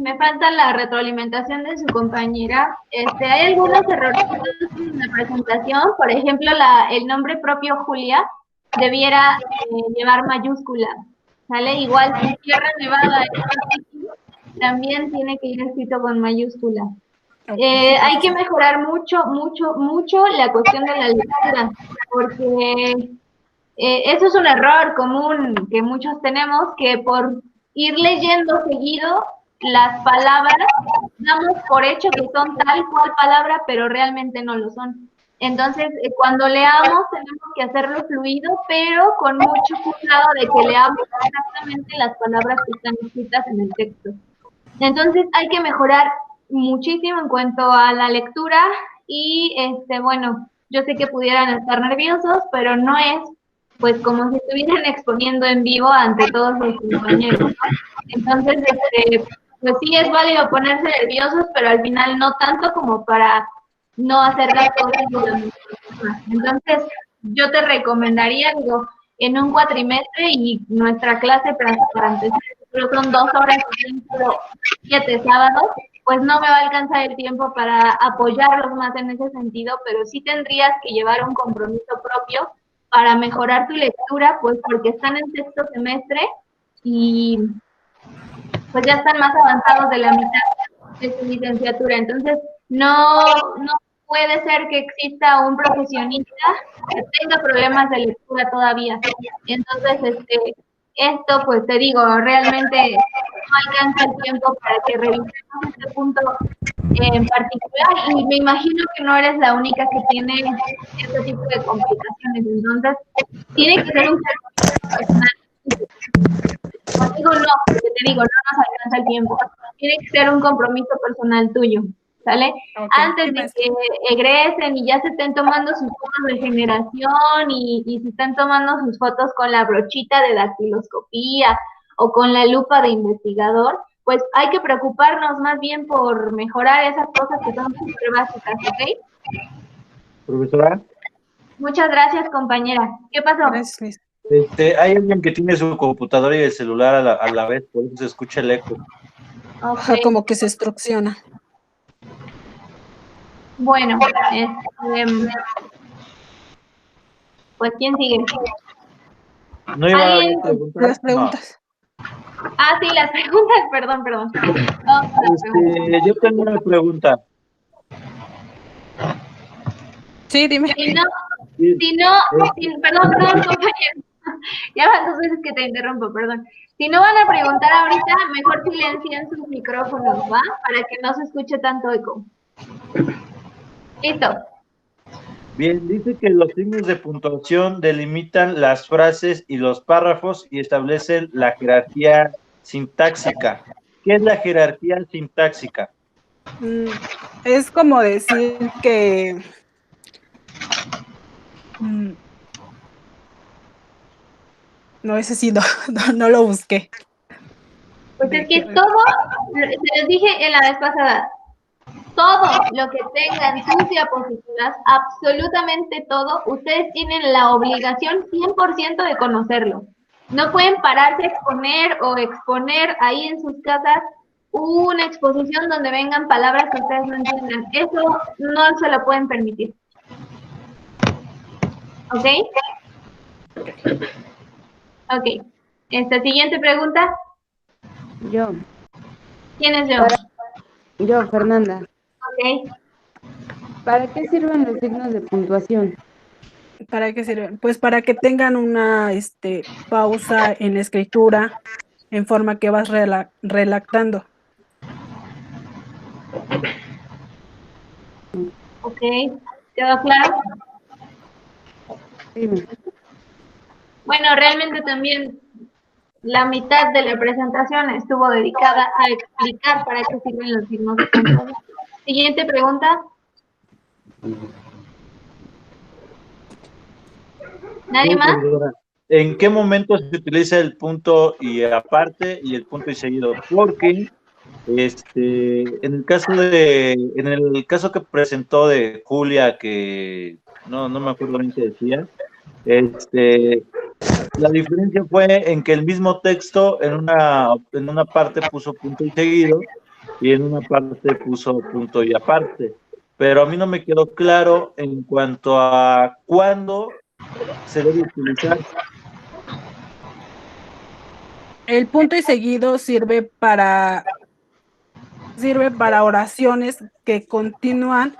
Me falta la retroalimentación de su compañera. Hay algunos errores en la presentación, por ejemplo, el nombre propio Julia debiera llevar mayúscula, ¿sale? Igual si Sierra Nevada también tiene que ir escrito con mayúscula. Hay que mejorar mucho la cuestión de la lectura, porque eso es un error común que muchos tenemos, que por ir leyendo seguido las palabras, damos por hecho que son tal cual palabra, pero realmente no lo son. Entonces, cuando leamos, tenemos que hacerlo fluido, pero con mucho cuidado de que leamos exactamente las palabras que están escritas en el texto. Entonces, hay que mejorar muchísimo en cuanto a la lectura y, bueno, yo sé que pudieran estar nerviosos, pero no es pues como si estuvieran exponiendo en vivo ante todos los compañeros, ¿no? Entonces, pues sí es válido ponerse nerviosos, pero al final no tanto como para no hacer las cosas de la misma forma. Entonces, yo te recomendaría, digo, en un cuatrimestre y nuestra clase para empezar, solo son 2 horas y 7 sábados, pues no me va a alcanzar el tiempo para apoyarlos más en ese sentido, pero sí tendrías que llevar un compromiso propio para mejorar tu lectura, pues porque están en 6º semestre y pues ya están más avanzados de la mitad de su licenciatura. Entonces, no puede ser que exista un profesionista que tenga problemas de lectura todavía. Entonces, esto, pues te digo, realmente no alcanza el tiempo para que revisemos este punto en particular, y me imagino que no eres la única que tiene este tipo de complicaciones. Entonces, tiene que ser un personal. Contigo no, porque te digo, no nos alcanza el tiempo. Tiene que ser un compromiso personal tuyo, ¿sale? Okay. Antes de que egresen y ya se estén tomando sus fotos de generación y se estén tomando sus fotos con la brochita de dactiloscopía o con la lupa de investigador, pues hay que preocuparnos más bien por mejorar esas cosas que son súper básicas, ¿ok? Profesora. Muchas gracias, compañera. ¿Qué pasó? Gracias, Luis. Hay alguien que tiene su computadora y el celular a la vez, por eso se escucha el eco. Okay. Como que se instrucciona. Bueno, Pues, ¿quién sigue? ¿No iba a haber ¿Alguien? preguntas? Las No. preguntas. Ah, sí, las preguntas, perdón. Vamos con las preguntas. Yo tengo una pregunta. Sí, dime. Si no, Sí, perdón, compañero. Ya van 2 veces que te interrumpo, perdón. Si no van a preguntar ahorita, mejor silencien sus micrófonos, ¿va? Para que no se escuche tanto eco. Listo. Bien, dice que los signos de puntuación delimitan las frases y los párrafos y establecen la jerarquía sintáxica. ¿Qué es la jerarquía sintáxica? Es como decir que no, ese sí, no lo busqué. Pues es que todo, se los dije en la vez pasada, todo lo que tengan sus diapositivas, absolutamente todo, ustedes tienen la obligación 100% de conocerlo. No pueden pararse a exponer o exponer ahí en sus casas una exposición donde vengan palabras que ustedes no entiendan. Eso no se lo pueden permitir. ¿Ok? Ok. Esta siguiente pregunta. Yo, ¿Quién es yo? yo, Fernanda. Ok. ¿Para qué sirven los signos de puntuación? ¿Para qué sirven? Pues para que tengan una pausa en la escritura en forma que vas relactando. Ok. ¿Quedó claro? Dime. Bueno, realmente también la mitad de la presentación estuvo dedicada a explicar para qué sirven los signos de puntuación. Siguiente pregunta. ¿Nadie más? ¿En qué momento se utiliza el punto y aparte y el punto y seguido? Porque en el caso que presentó de Julia, que no me acuerdo bien qué decía, la diferencia fue en que el mismo texto en una parte puso punto y seguido y en una parte puso punto y aparte. Pero a mí no me quedó claro en cuanto a cuándo se debe utilizar. El punto y seguido sirve para oraciones que continúan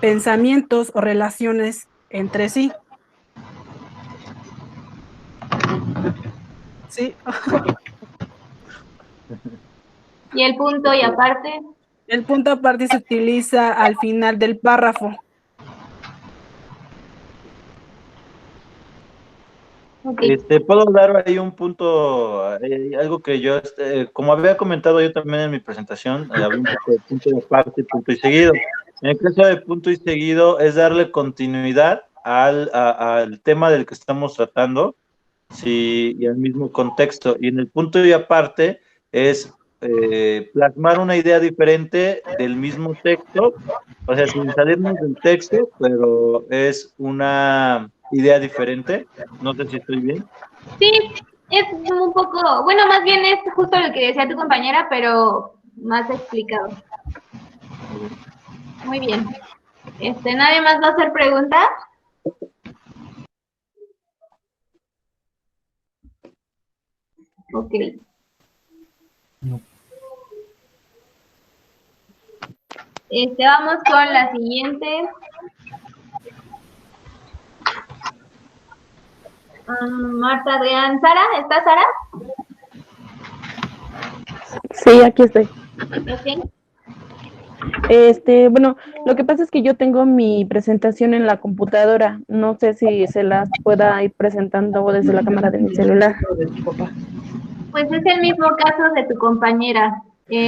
pensamientos o relaciones entre sí. Sí. ¿Y el punto y aparte? El punto aparte se utiliza al final del párrafo. Okay. Puedo dar ahí un punto, algo que yo, como había comentado yo también en mi presentación, hablé un poco de punto y aparte y punto y seguido. En el caso de punto y seguido es darle continuidad al tema del que estamos tratando, sí, y al mismo contexto. Y en el punto y aparte es plasmar una idea diferente del mismo texto, o sea, sin salirnos del texto, pero es una idea diferente. No sé si estoy bien. Sí, es un poco, bueno, más bien es justo lo que decía tu compañera, pero más explicado. Muy bien. ¿Nadie más va a hacer preguntas? Ok. No. Vamos con la siguiente. Marta, Adrián, Sara, ¿está Sara? Sí, aquí estoy. Ok. Bueno, lo que pasa es que yo tengo mi presentación en la computadora. No sé si se las pueda ir presentando desde la cámara de mi celular. Pues es el mismo caso de tu compañera.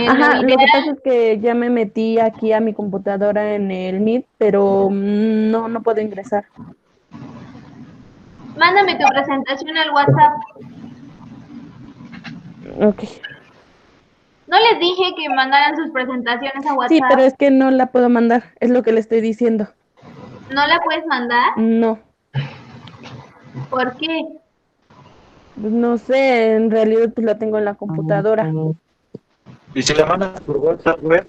Ajá, Lo lo que ideal, pasa es que ya me metí aquí a mi computadora en el Meet, pero no puedo ingresar. mándame tu presentación al WhatsApp. Ok. No les dije que mandaran sus presentaciones a Sí, pero WhatsApp. es que no la puedo mandar, es lo que le estoy diciendo. ¿No la puedes mandar? No, ¿Por qué? pues no sé, en realidad pues la tengo en la computadora. Y si la mandas por WhatsApp web,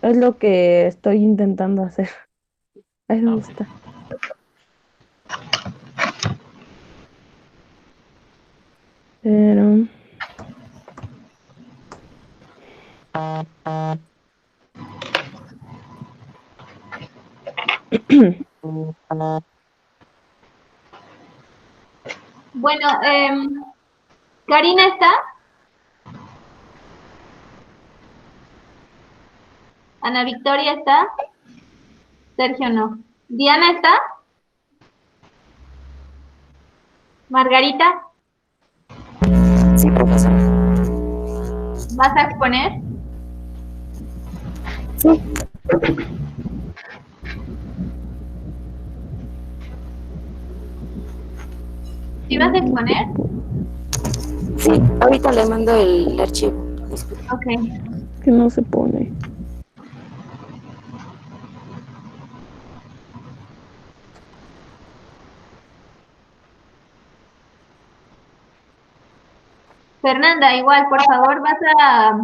Es lo que estoy intentando hacer. Ahí dónde está. Pero... Bueno, Karina está. Ana Victoria está. Sergio no. Diana está. Margarita. Sí, profesora. ¿Vas a exponer? Sí. ¿Sí vas a exponer? Sí, ahorita le mando el archivo. Ok. que no se pone. Fernanda, igual, por favor, ¿vas a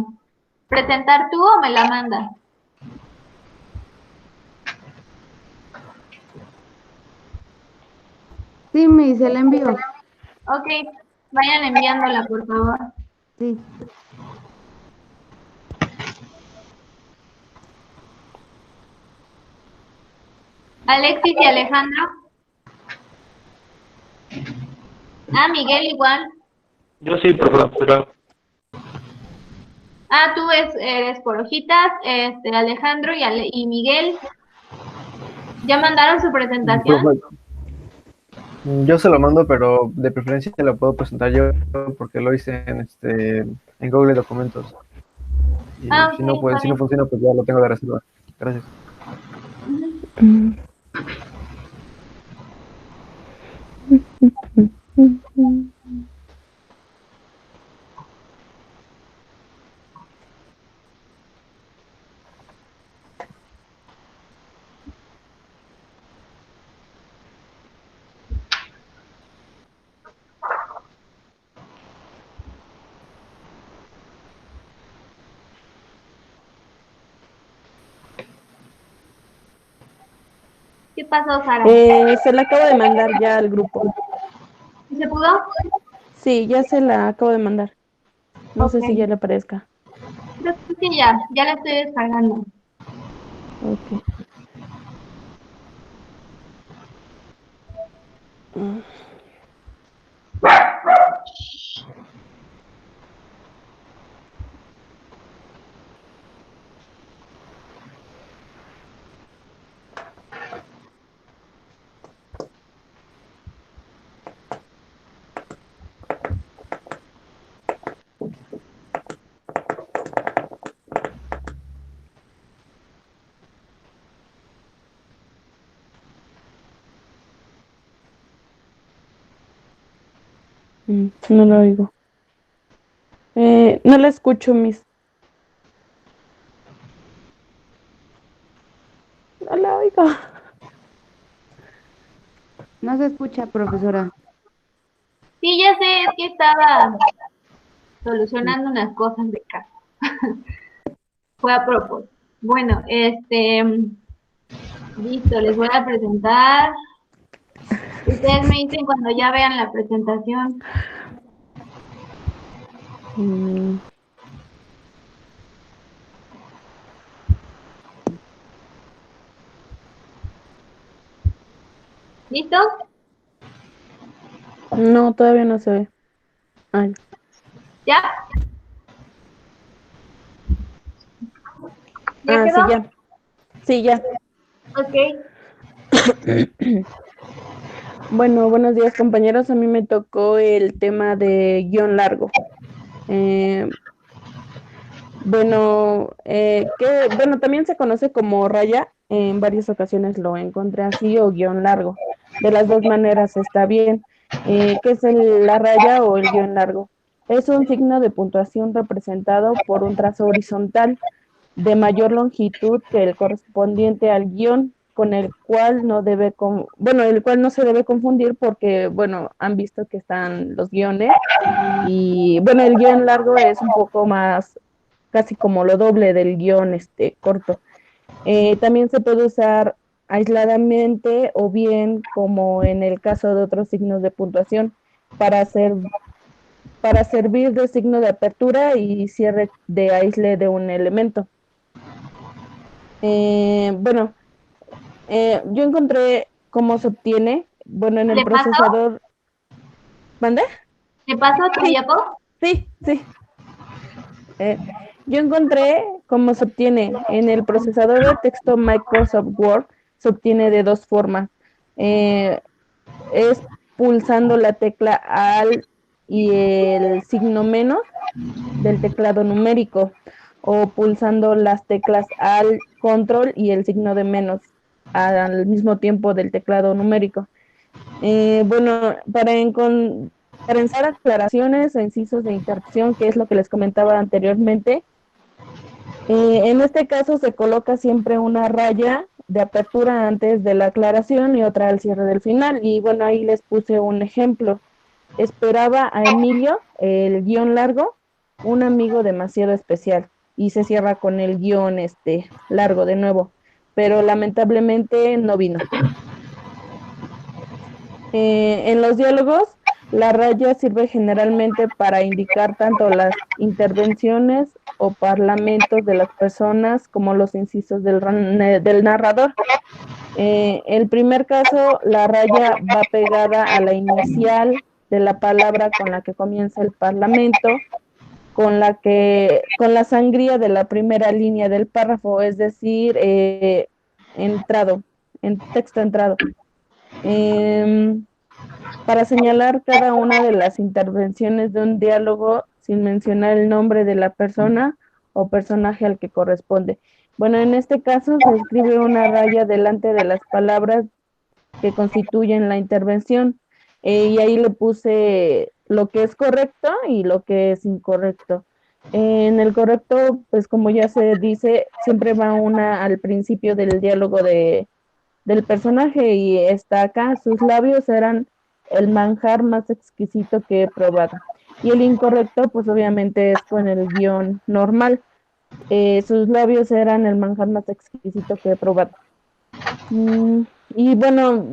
presentar tú o me la mandas? Sí, se la envío. Ok, vayan enviándola, por favor. Sí. Alexis y Alejandro. Ah, Miguel igual. Yo sí, profesora. Ah, tú eres por hojitas, Alejandro y Miguel. ¿Ya mandaron su presentación? Profe, yo se lo mando, pero de preferencia lo puedo presentar yo porque lo hice en Google Documentos. Y Ah, si ok, no, pues, está si no bien. funciona, pues ya lo tengo de reserva. Gracias. ¿Qué pasó, Sara? Se la acabo de mandar ya al grupo. ¿Se pudo? Sí, ya se la acabo de mandar. No sé Ok. si ya le aparezca. Creo que ya la estoy descargando. Ok. No lo oigo. No la escucho, Miss. No la oigo. No se escucha, profesora. Sí, ya sé, es que estaba solucionando unas cosas de casa. Fue a propósito. Bueno, listo, les voy a presentar. Ustedes me dicen cuando ya vean la presentación. ¿Listo? No, todavía no se ve. Ay. ¿Ya? ¿Ya Sí, quedó? ya. Sí, ya. Ok. Bueno, buenos días, compañeros. A mí me tocó el tema de guión largo. Bueno, también se conoce como raya. En varias ocasiones lo encontré así o guión largo. De las dos maneras está bien. ¿Qué es la raya o el guión largo? Es un signo de puntuación representado por un trazo horizontal de mayor longitud que el correspondiente al guión, con el cual el cual no se debe confundir porque, bueno, han visto que están los guiones y, bueno, el guión largo es un poco más, casi como lo doble del guión corto. También se puede usar aisladamente o bien, como en el caso de otros signos de puntuación, para hacer para servir de signo de apertura y cierre de aisle de un elemento. Bueno, yo encontré cómo se obtiene, bueno, en el ¿Le pasó? procesador. ¿Mande? ¿Te pasó tu Sí. diapo? Sí. Yo encontré cómo se obtiene en el procesador de texto Microsoft Word. Se obtiene de dos formas. Es pulsando la tecla Alt y el signo menos del teclado numérico, o pulsando las teclas Alt, Control y el signo de menos al mismo tiempo del teclado numérico. Bueno, para hacer aclaraciones o incisos de interrupción, que es lo que les comentaba anteriormente, en este caso se coloca siempre una raya de apertura antes de la aclaración y otra al cierre del final. Y bueno, ahí les puse un ejemplo. Esperaba a Emilio, el guión largo, un amigo demasiado especial. Y se cierra con el guión largo de nuevo. Pero lamentablemente no vino. En los diálogos, la raya sirve generalmente para indicar tanto las intervenciones o parlamentos de las personas como los incisos del narrador. El primer caso, la raya va pegada a la inicial de la palabra con la que comienza el parlamento, con la sangría de la primera línea del párrafo, es decir, en texto entrado. Para señalar cada una de las intervenciones de un diálogo sin mencionar el nombre de la persona o personaje al que corresponde. Bueno, en este caso se escribe una raya delante de las palabras que constituyen la intervención, y ahí le puse lo que es correcto y lo que es incorrecto. En el correcto, pues como ya se dice, siempre va una al principio del diálogo del personaje y está acá. Sus labios eran el manjar más exquisito que he probado. Y el incorrecto, pues obviamente es con el guión normal. Sus labios eran el manjar más exquisito que he probado. Y bueno,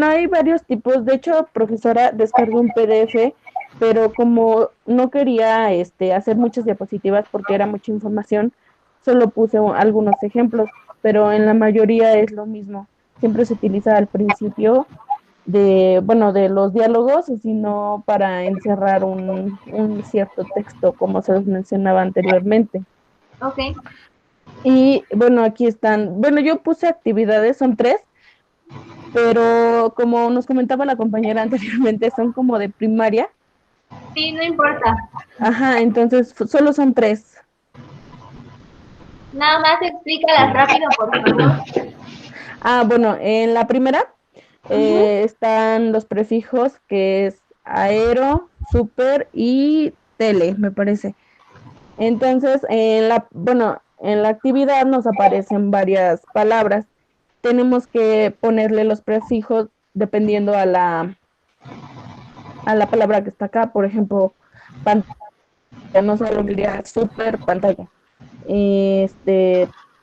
hay varios tipos. De hecho, profesora, descargué un PDF, pero como no quería hacer muchas diapositivas porque era mucha información, solo puse algunos ejemplos, pero en la mayoría es lo mismo. Siempre se utiliza al principio de los diálogos, sino para encerrar un cierto texto, como se los mencionaba anteriormente. Ok. Y bueno, aquí están. Bueno, yo puse actividades, son 3, pero como nos comentaba la compañera anteriormente, son como de primaria. Sí, no importa. Ajá, entonces solo son 3. Nada más explícalas rápido, por favor. Bueno, en la primera están los prefijos, que es aero, super y tele, me parece. Entonces, en la actividad nos aparecen varias palabras. Tenemos que ponerle los prefijos dependiendo a la palabra que está acá. Por ejemplo, pantalla, no solo diría super pantalla.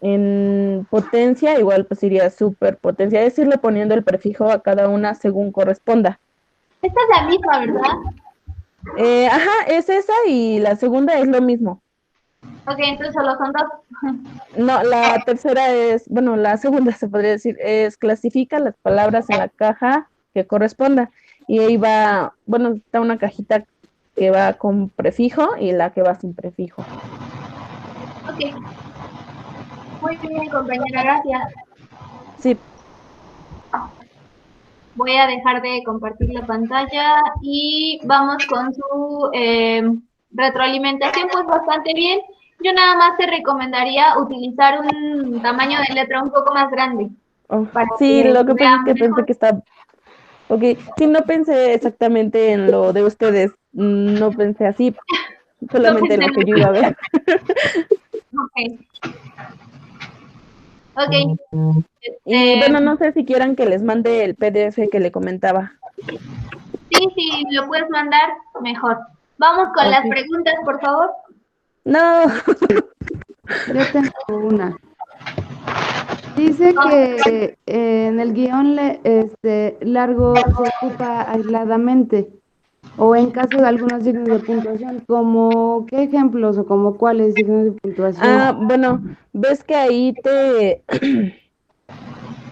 En potencia, igual pues iría super potencia, es irle poniendo el prefijo a cada una según corresponda. Esta es la misma, ¿verdad? Ajá, es esa, y la segunda es lo mismo. Ok, entonces solo son 2. No, la tercera la segunda se podría decir, es clasifica las palabras en la caja que corresponda. Y ahí va, está una cajita que va con prefijo y la que va sin prefijo. Ok. Muy bien, compañera, gracias. Sí. Voy a dejar de compartir la pantalla y vamos con su retroalimentación, pues bastante bien. Yo nada más te recomendaría utilizar un tamaño de letra un poco más grande. Sí, lo que pasa es que pensé que está... Ok, sí, no pensé exactamente en lo de ustedes, no pensé así, solamente en lo que yo iba a ver. Ok. Y no sé si quieran que les mande el PDF que le comentaba. Sí, lo puedes mandar, mejor. Vamos con las preguntas, por favor. No. Yo tengo una. Dice que en el guión largo se ocupa aisladamente. O en caso de algunos signos de puntuación, como qué ejemplos o como cuáles signos de puntuación. Bueno, ves que ahí te,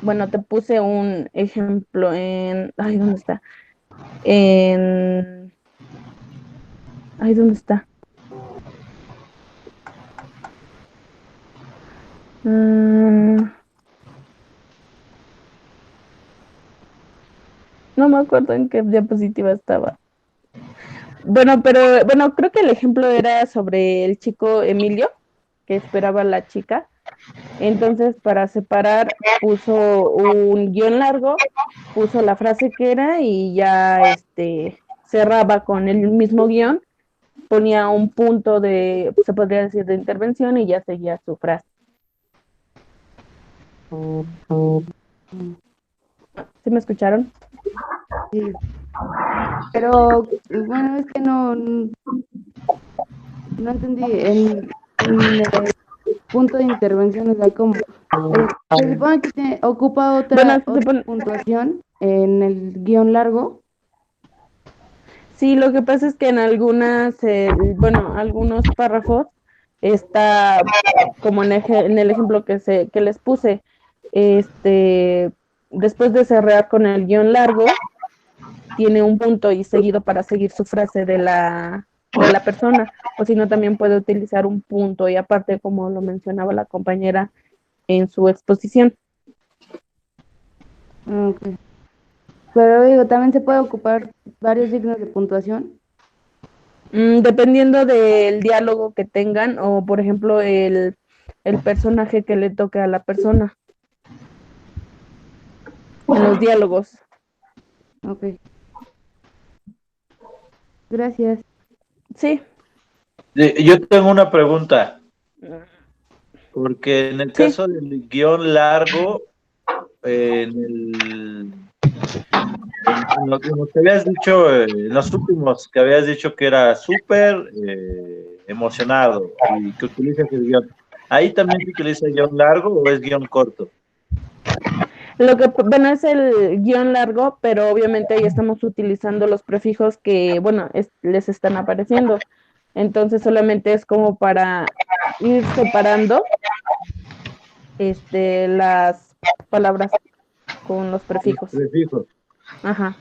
bueno, te puse un ejemplo en, ay, ¿dónde está? En, ay, ¿dónde está? Mm, no me acuerdo en qué diapositiva estaba. Bueno, pero bueno, creo que el ejemplo era sobre el chico Emilio, que esperaba a la chica. Entonces, para separar, puso un guión largo, puso la frase que era y ya cerraba con el mismo guión, ponía un punto de, se podría decir, de intervención y ya seguía su frase. ¿Sí me escucharon? Sí. Pero bueno, es que no entendí. En el punto de intervención, o sea, como se supone que ocupa Bueno, otra puntuación en el guión largo. sí, lo que pasa es que en bueno, algunos párrafos está como en el ejemplo que les puse, después de cerrar con el guión largo, tiene un punto y seguido para seguir su frase de la persona, o si no, también puede utilizar un punto y aparte, como lo mencionaba la compañera en su exposición. Okay. Pero digo, también se puede ocupar varios signos de puntuación. Dependiendo del diálogo que tengan o, por ejemplo, el personaje que le toque a la persona en los diálogos. Ok. Gracias. Sí. Yo tengo una pregunta, porque en el Sí. caso del guión largo, en lo que habías dicho, en los últimos que habías dicho que era súper emocionado y que utilizas el guión, ¿ahí también se utiliza guión largo o es guión corto? Bueno, es el guión largo, pero obviamente ahí estamos utilizando los prefijos que, bueno, les están apareciendo. Entonces solamente es como para ir separando las palabras con los prefijos. Prefijos. Ajá.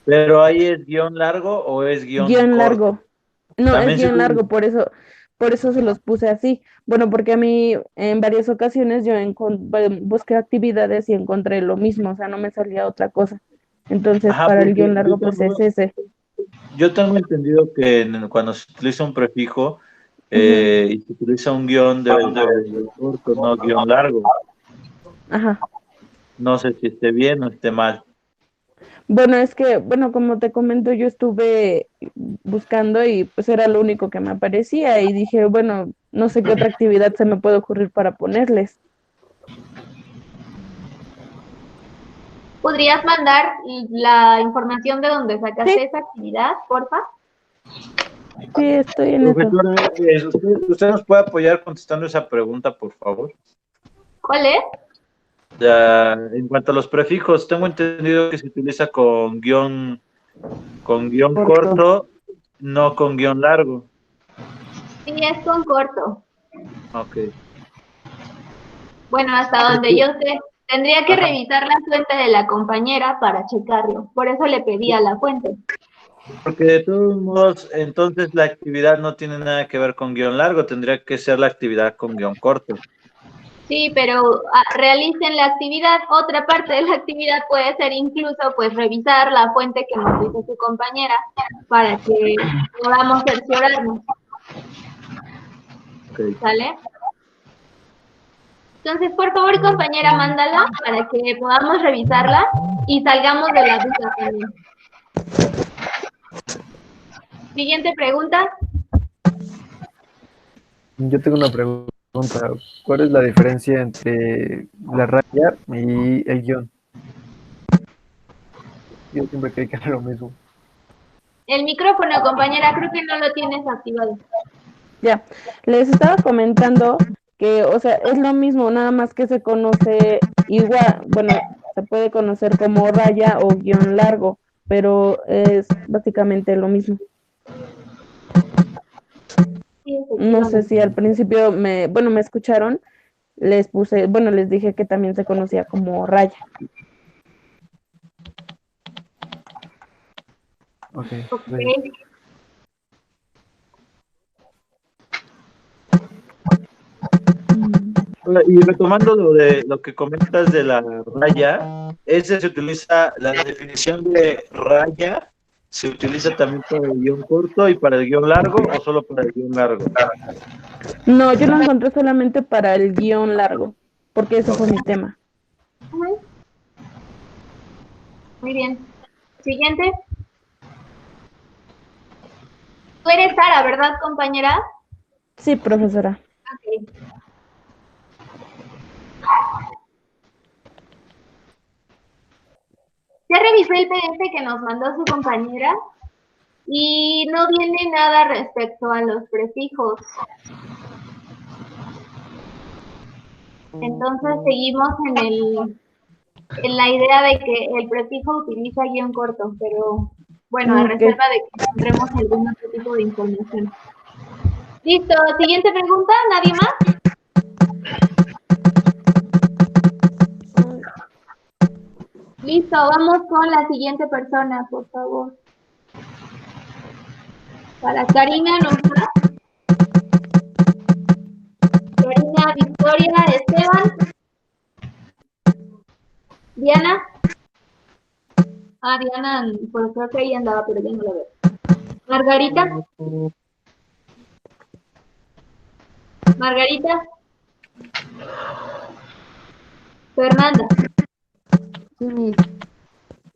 ¿Pero ahí es guión largo o es guión Guión corto? largo. No, es También se guión largo, por eso se los puse así. Bueno, porque a mí en varias ocasiones yo busqué actividades y encontré lo mismo, o sea, no me salía otra cosa. Entonces, Ajá, para el porque guión largo, pues es ese. yo tengo entendido que cuando se utiliza un prefijo y se utiliza un guión, debe ser guión corto, no guión largo. Ajá. No sé si esté bien o esté mal. Bueno, es que, bueno, como te comento, yo estuve buscando y pues era lo único que me aparecía y dije, bueno, no sé qué otra actividad se me puede ocurrir para ponerles. ¿Podrías mandar la información de donde sacaste Sí. esa actividad, porfa? Sí, estoy en eso. Profesor, ¿usted nos puede apoyar contestando esa pregunta, por favor? ¿Cuál es? En cuanto a los prefijos, tengo entendido que se utiliza con guión corto, no con guión largo. Sí, es con corto. Ok. Bueno, hasta donde yo sé, tendría que revisar la fuente de la compañera para checarlo. Por eso le pedí a la fuente. Porque de todos modos, entonces la actividad no tiene nada que ver con guión largo, tendría que ser la actividad con guión corto. Sí, pero realicen la actividad. Otra parte de la actividad puede ser incluso pues revisar la fuente que nos dice su compañera para que podamos cerciorarnos. Okay. ¿Sale? Entonces, por favor, compañera, mándala para que podamos revisarla y salgamos de la duda también. Siguiente pregunta. Yo tengo una pregunta. ¿Cuál es la diferencia entre la raya y el guión? Yo siempre creí que era lo mismo. El micrófono, compañera, creo que no lo tienes activado. Ya, les estaba comentando que, o sea, es lo mismo, nada más que se conoce igual, bueno, se puede conocer como raya o guión largo, pero es básicamente lo mismo. Sí, No sé efectivamente. si al principio me escucharon, les puse, les dije que también se conocía como raya. Ok, Ok. raya. Y retomando lo de lo que comentas de la raya, ese se utiliza, la definición de raya, ¿se utiliza también para el guión corto y para el guión largo o solo para el guión largo? No, yo lo encontré solamente para el guión largo, porque ese fue Ok. mi tema. Ujú. Muy bien. Siguiente. Tú eres Sara, ¿verdad, compañera? Sí, profesora. Ok. Ya revisé el PDF que nos mandó su compañera y no viene nada respecto a los prefijos. Entonces seguimos en la idea de que el prefijo utiliza guión corto, pero bueno, a Ok. reserva de que encontremos algún otro tipo de información. Listo, siguiente pregunta, ¿nadie más? Listo, vamos con la siguiente persona, por favor. Para Karina, ¿no está? Karina, Victoria, Esteban, Diana. Ah, Diana, pues creo que ahí andaba, pero ya no la veo. Margarita, Margarita, Fernanda, Sí, mi.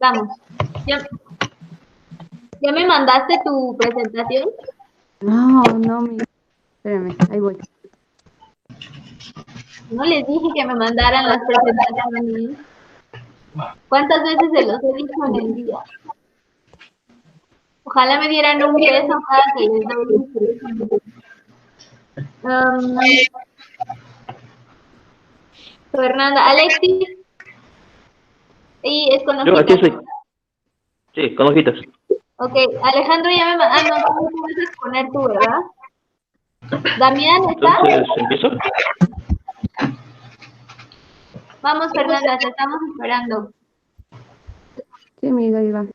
vamos. ¿Ya, ya me mandaste tu presentación? No, mi. Espérame, ahí voy. No les dije que me mandaran las presentaciones. ¿Cuántas veces se los he dicho en el día? Ojalá me dieran un peso cada que les doy instrucciones. Fernanda, Alexis, y es con Yo aquí hojitas. estoy. Sí, con hojitas. Ok, Alejandro ya me mandó. Ah, no, tú no puedes exponer tú, ¿verdad? Damián, ¿está? Entonces, ¿empiezo? Vamos, Fernanda, te estamos esperando. Sí, mi, ahí va.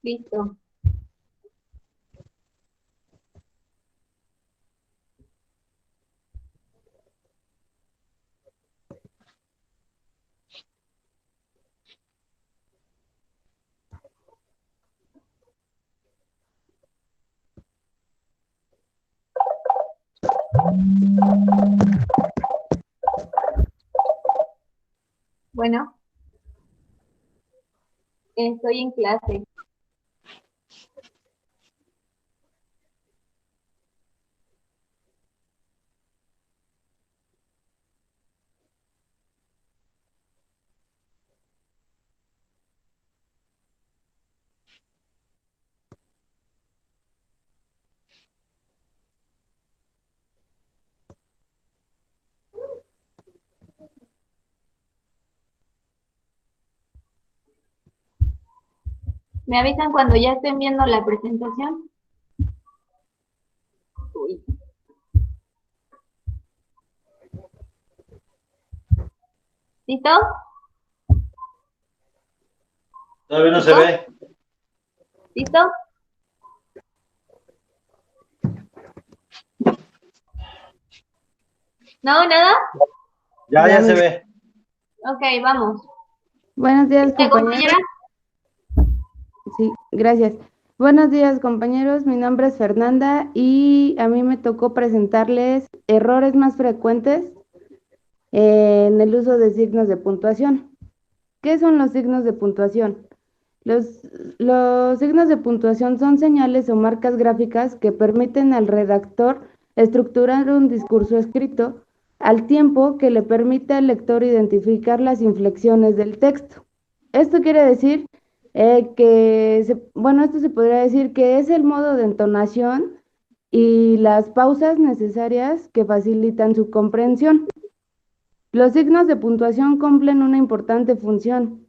Listo. Bueno, estoy en clase. ¿Me avisan cuando ya estén viendo la presentación? Uy. ¿Listo? Todavía no se ¿Chicos? ve. ¿Listo? ¿No? ¿Nada? Ya se mi. ve. Ok, vamos. Buenos días, ¿La compañeros. compañera? Sí, gracias. Buenos días, compañeros. Mi nombre es Fernanda y a mí me tocó presentarles errores más frecuentes en el uso de signos de puntuación. ¿Qué son los signos de puntuación? Los, los signos de puntuación son señales o marcas gráficas que permiten al redactor estructurar un discurso escrito al tiempo que le permite al lector identificar las inflexiones del texto. Esto quiere decir bueno, esto se podría decir que es el modo de entonación y las pausas necesarias que facilitan su comprensión. Los signos de puntuación cumplen una importante función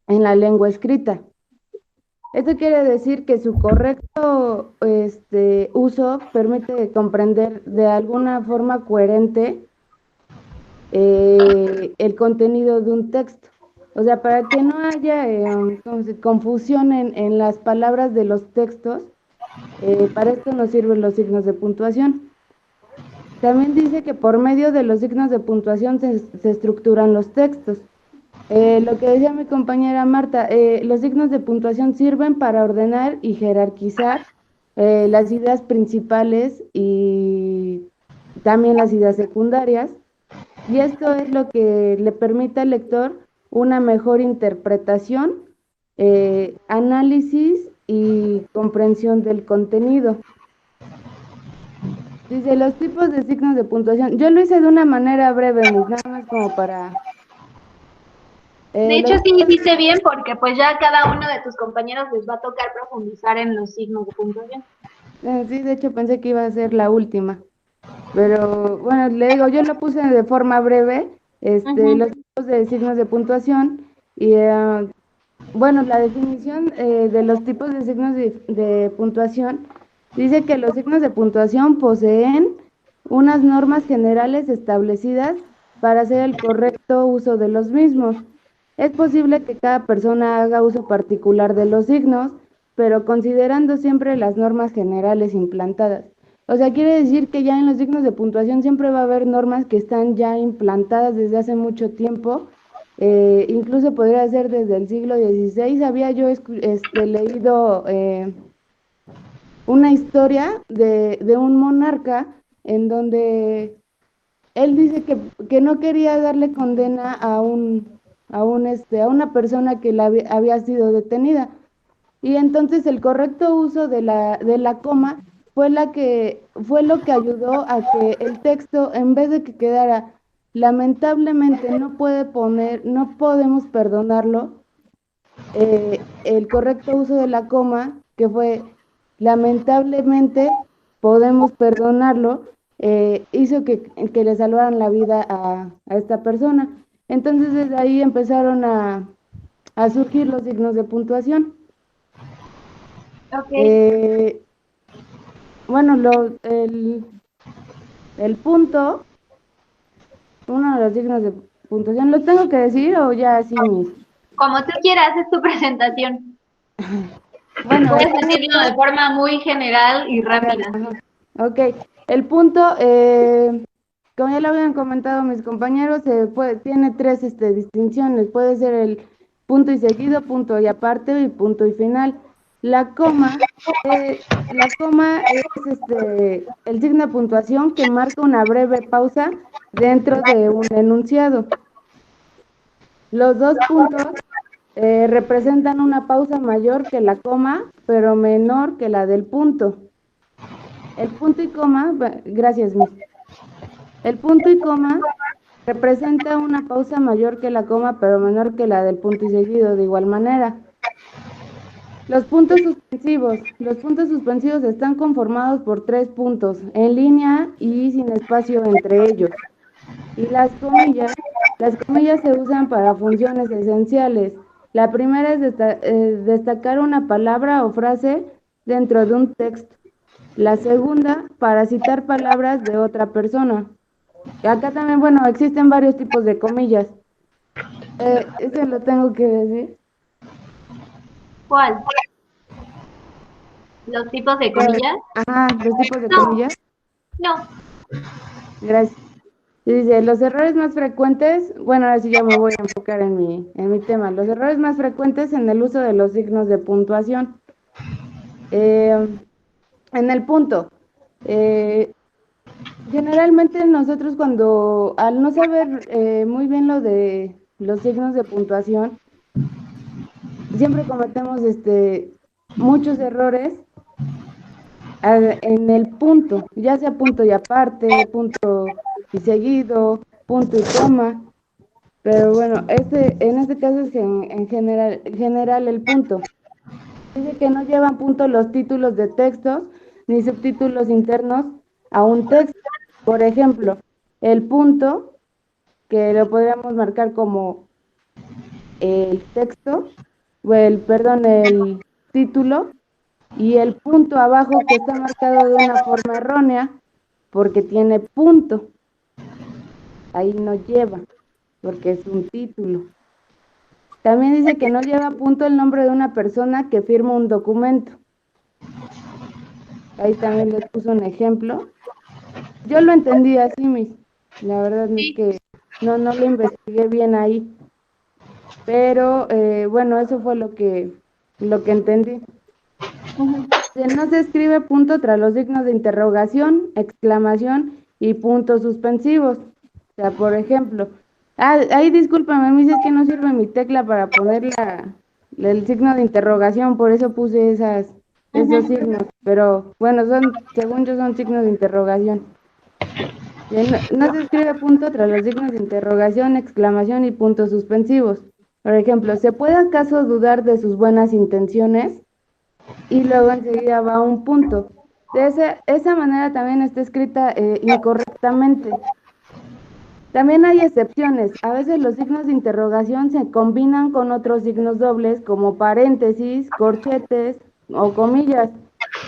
en la lengua escrita. Esto quiere decir que su correcto uso permite comprender de alguna forma coherente el contenido de un texto. O sea, para que no haya confusión en las palabras de los textos, para esto nos sirven los signos de puntuación. También dice que por medio de los signos de puntuación se estructuran los textos. Lo que decía mi compañera Marta, los signos de puntuación sirven para ordenar y jerarquizar las ideas principales y también las ideas secundarias, y esto es lo que le permite al lector una mejor interpretación, análisis y comprensión del contenido. Dice, los tipos de signos de puntuación. Yo lo hice de una manera breve, nada más como para... De hecho, sí hiciste bien porque pues ya cada uno de tus compañeros les va a tocar profundizar en los signos de puntuación. Sí, de hecho pensé que iba a ser la última. Pero bueno, le digo, yo lo puse de forma breve, los tipos de signos de puntuación y bueno, la definición de los tipos de signos de puntuación dice que los signos de puntuación poseen unas normas generales establecidas para hacer el correcto uso de los mismos. Es posible que cada persona haga uso particular de los signos, pero considerando siempre las normas generales implantadas. O sea, quiere decir que ya en los signos de puntuación siempre va a haber normas que están ya implantadas desde hace mucho tiempo, incluso podría ser desde el siglo XVI. Había yo leído una historia de un monarca en donde él dice que no quería darle condena a una persona que había sido detenida. Y entonces el correcto uso de la coma fue lo que ayudó a que el texto, en vez de que quedara lamentablemente no podemos perdonarlo, el correcto uso de la coma, que fue lamentablemente podemos perdonarlo, hizo que le salvaran la vida a esta persona. Entonces desde ahí empezaron a surgir los signos de puntuación. Okay. Bueno, el punto, uno de los signos de puntuación, ¿lo tengo que decir o ya así mis? Como tú quieras, es tu presentación. Bueno, puedes decirlo de forma muy general y rápida. Ok, el punto, como ya lo habían comentado mis compañeros, tiene tres distinciones. Puede ser el punto y seguido, punto y aparte y punto y final. La coma es el signo de puntuación que marca una breve pausa dentro de un enunciado. Los dos puntos representan una pausa mayor que la coma, pero menor que la del punto. El punto y coma, gracias, Miss. El punto y coma representa una pausa mayor que la coma, pero menor que la del punto y seguido, de igual manera. Los puntos suspensivos. Los puntos suspensivos están conformados por 3 puntos, en línea y sin espacio entre ellos. Y las comillas se usan para funciones esenciales. La primera es destacar una palabra o frase dentro de un texto. La segunda, para citar palabras de otra persona. Acá también, bueno, existen varios tipos de comillas. Eso lo tengo que decir. ¿Cuál? ¿Los tipos de comillas? Ajá, los tipos de comillas. No. Gracias. Dice, los errores más frecuentes, bueno, ahora sí ya me voy a enfocar en mi tema. Los errores más frecuentes en el uso de los signos de puntuación. En el punto, generalmente nosotros al no saber muy bien lo de los signos de puntuación, siempre cometemos muchos errores en el punto, ya sea punto y aparte, punto y seguido, punto y coma, pero bueno, en este caso es en general el punto. Dice que no llevan punto los títulos de textos ni subtítulos internos a un texto. Por ejemplo, el punto, que lo podríamos marcar como el texto, o el título, y el punto abajo que está marcado de una forma errónea porque tiene punto. Ahí no lleva, porque es un título. También dice que no lleva punto el nombre de una persona que firma un documento. Ahí también les puso un ejemplo. Yo lo entendí así, la verdad es que no lo investigué bien ahí. Pero bueno, eso fue lo que entendí. No se escribe punto tras los signos de interrogación, exclamación y puntos suspensivos. O sea, por ejemplo, ahí discúlpame, me dices que no sirve mi tecla para poner el signo de interrogación, por eso puse esos signos. Pero bueno, según yo son signos de interrogación. No se escribe punto tras los signos de interrogación, exclamación y puntos suspensivos. Por ejemplo, ¿se puede acaso dudar de sus buenas intenciones? Y luego enseguida va un punto. De esa manera también está escrita incorrectamente. También hay excepciones. A veces los signos de interrogación se combinan con otros signos dobles como paréntesis, corchetes o comillas.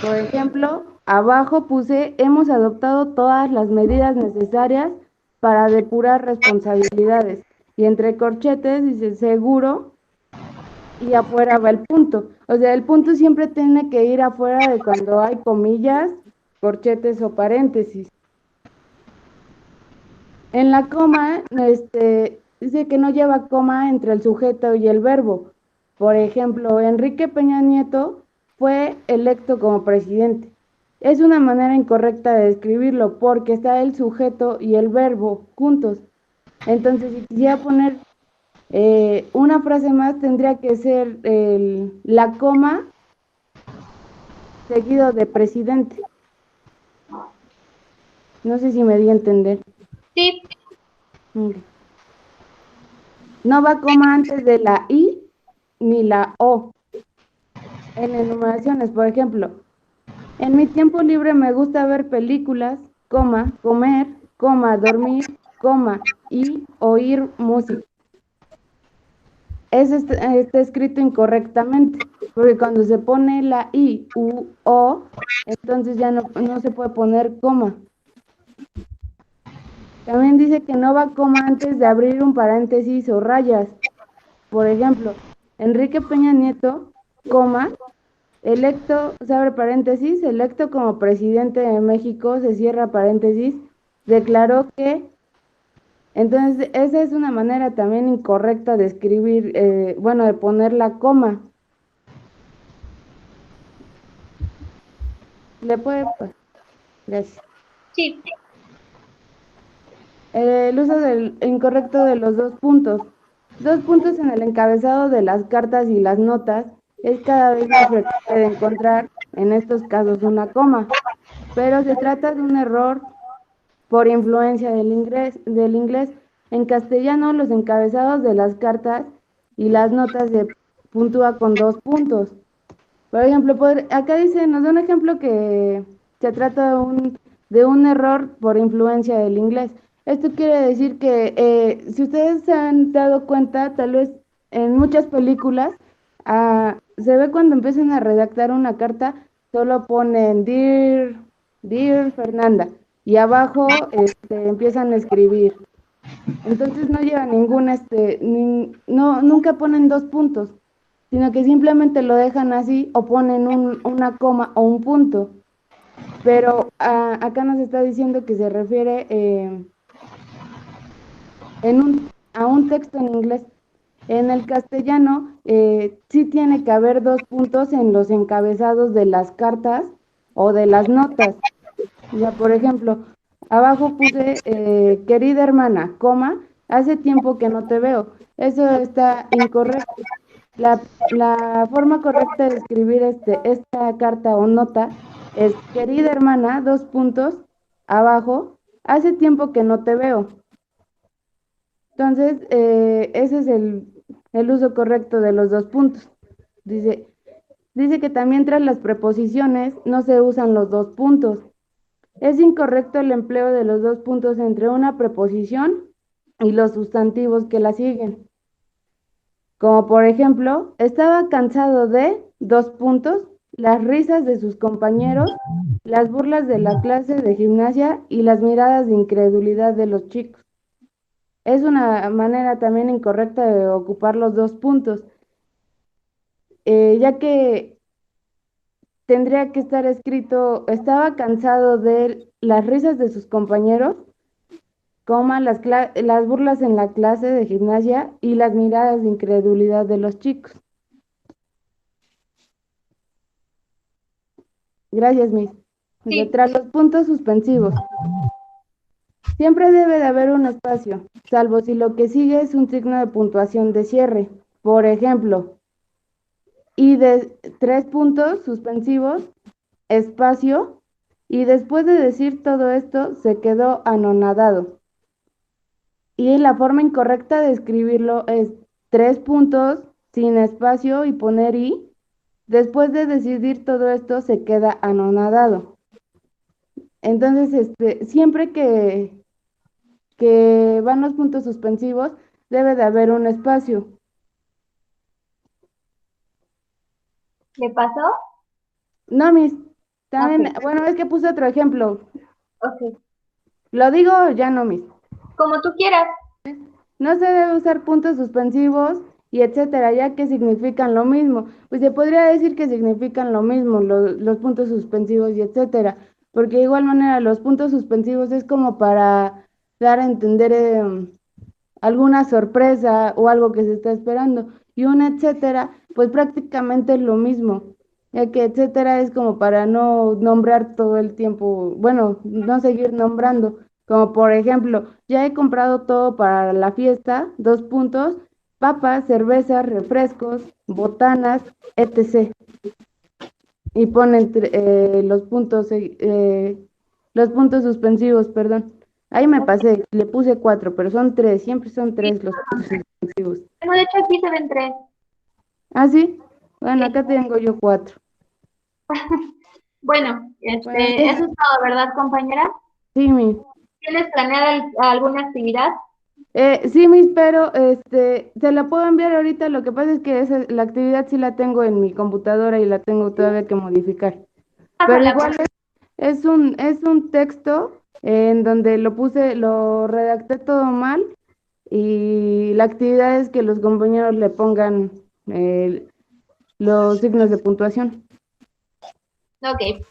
Por ejemplo, abajo puse, hemos adoptado todas las medidas necesarias para depurar responsabilidades. Y entre corchetes dice seguro y afuera va el punto. O sea, el punto siempre tiene que ir afuera de cuando hay comillas, corchetes o paréntesis. En la coma, dice que no lleva coma entre el sujeto y el verbo. Por ejemplo, Enrique Peña Nieto fue electo como presidente. Es una manera incorrecta de describirlo porque está el sujeto y el verbo juntos. Entonces, si quisiera poner una frase más, tendría que ser la coma seguido de presidente. No sé si me di a entender. Sí. No va coma antes de la I ni la O. En enumeraciones, por ejemplo, en mi tiempo libre me gusta ver películas, coma, comer, coma, dormir, coma, y oír música. Eso está escrito incorrectamente, porque cuando se pone la I, U, O, entonces ya no se puede poner coma. También dice que no va coma antes de abrir un paréntesis o rayas. Por ejemplo, Enrique Peña Nieto, coma, electo, se abre paréntesis, electo como presidente de México, se cierra paréntesis, declaró que... Entonces, esa es una manera también incorrecta de escribir, de poner la coma. ¿Le puede? Gracias. Sí. El uso incorrecto de los dos puntos. Dos puntos en el encabezado de las cartas y las notas es cada vez más frecuente de encontrar, en estos casos, una coma, pero se trata de un error por influencia del inglés. En castellano, los encabezados de las cartas y las notas se puntúa con dos puntos. Por ejemplo, acá dice, nos da un ejemplo que se trata de un error por influencia del inglés. Esto quiere decir que si ustedes se han dado cuenta, tal vez en muchas películas, se ve cuando empiezan a redactar una carta, solo ponen Dear Fernanda, y abajo empiezan a escribir. Entonces no lleva nunca ponen dos puntos, sino que simplemente lo dejan así o ponen una coma o un punto. Pero acá nos está diciendo que se refiere a un texto en inglés. En el castellano sí tiene que haber dos puntos en los encabezados de las cartas o de las notas. Ya, por ejemplo, abajo puse, querida hermana, coma, hace tiempo que no te veo. Eso está incorrecto. La forma correcta de escribir esta carta o nota es: querida hermana, dos puntos, abajo, hace tiempo que no te veo. Entonces, ese es el uso correcto de los dos puntos. Dice que también tras las preposiciones no se usan los dos puntos. Es incorrecto el empleo de los dos puntos entre una preposición y los sustantivos que la siguen. Como por ejemplo, estaba cansado de, dos puntos, las risas de sus compañeros, las burlas de la clase de gimnasia y las miradas de incredulidad de los chicos. Es una manera también incorrecta de ocupar los dos puntos, ya que tendría que estar escrito: estaba cansado de las risas de sus compañeros, coma, las burlas en la clase de gimnasia y las miradas de incredulidad de los chicos. Gracias, Miss. Sí. Tras los puntos suspensivos, siempre debe de haber un espacio, salvo si lo que sigue es un signo de puntuación de cierre. Por ejemplo, y de 3 puntos suspensivos, espacio, y después de decir todo esto se quedó anonadado. Y la forma incorrecta de escribirlo es 3 puntos sin espacio y poner y. Después de decidir todo esto se queda anonadado. Entonces, siempre que van los puntos suspensivos, debe de haber un espacio. ¿Le pasó? No, Miss. También, Ok. bueno, es que puse otro ejemplo. Ok. ¿Lo digo o ya no, Miss? Como tú quieras. No se debe usar puntos suspensivos y etcétera, ya que significan lo mismo. Pues se podría decir que significan lo mismo, los puntos suspensivos y etcétera, porque de igual manera los puntos suspensivos es como para dar a entender alguna sorpresa o algo que se está esperando. Y un etcétera, pues prácticamente es lo mismo, ya que etcétera es como para no nombrar todo el tiempo, bueno, no seguir nombrando. Como por ejemplo, ya he comprado todo para la fiesta, dos puntos, papas, cervezas, refrescos, botanas, etc. Y ponen los puntos suspensivos, perdón. Ahí me pasé, le puse 4, pero son 3, siempre son 3 los puntos suspensivos. No, de hecho aquí se ven 3. ¿Ah, sí? Bueno, Sí. acá tengo yo 4. Bueno, Bueno, eso es todo, ¿verdad, compañera? sí, Miss. ¿Tienes planeada alguna actividad? Sí, Miss, pero se la puedo enviar ahorita. Lo que pasa es que la actividad sí la tengo en mi computadora y la tengo todavía que modificar. Pero Pásala, igual es un texto en donde lo redacté todo mal y la actividad es que los compañeros le pongan los signos de puntuación. Ok.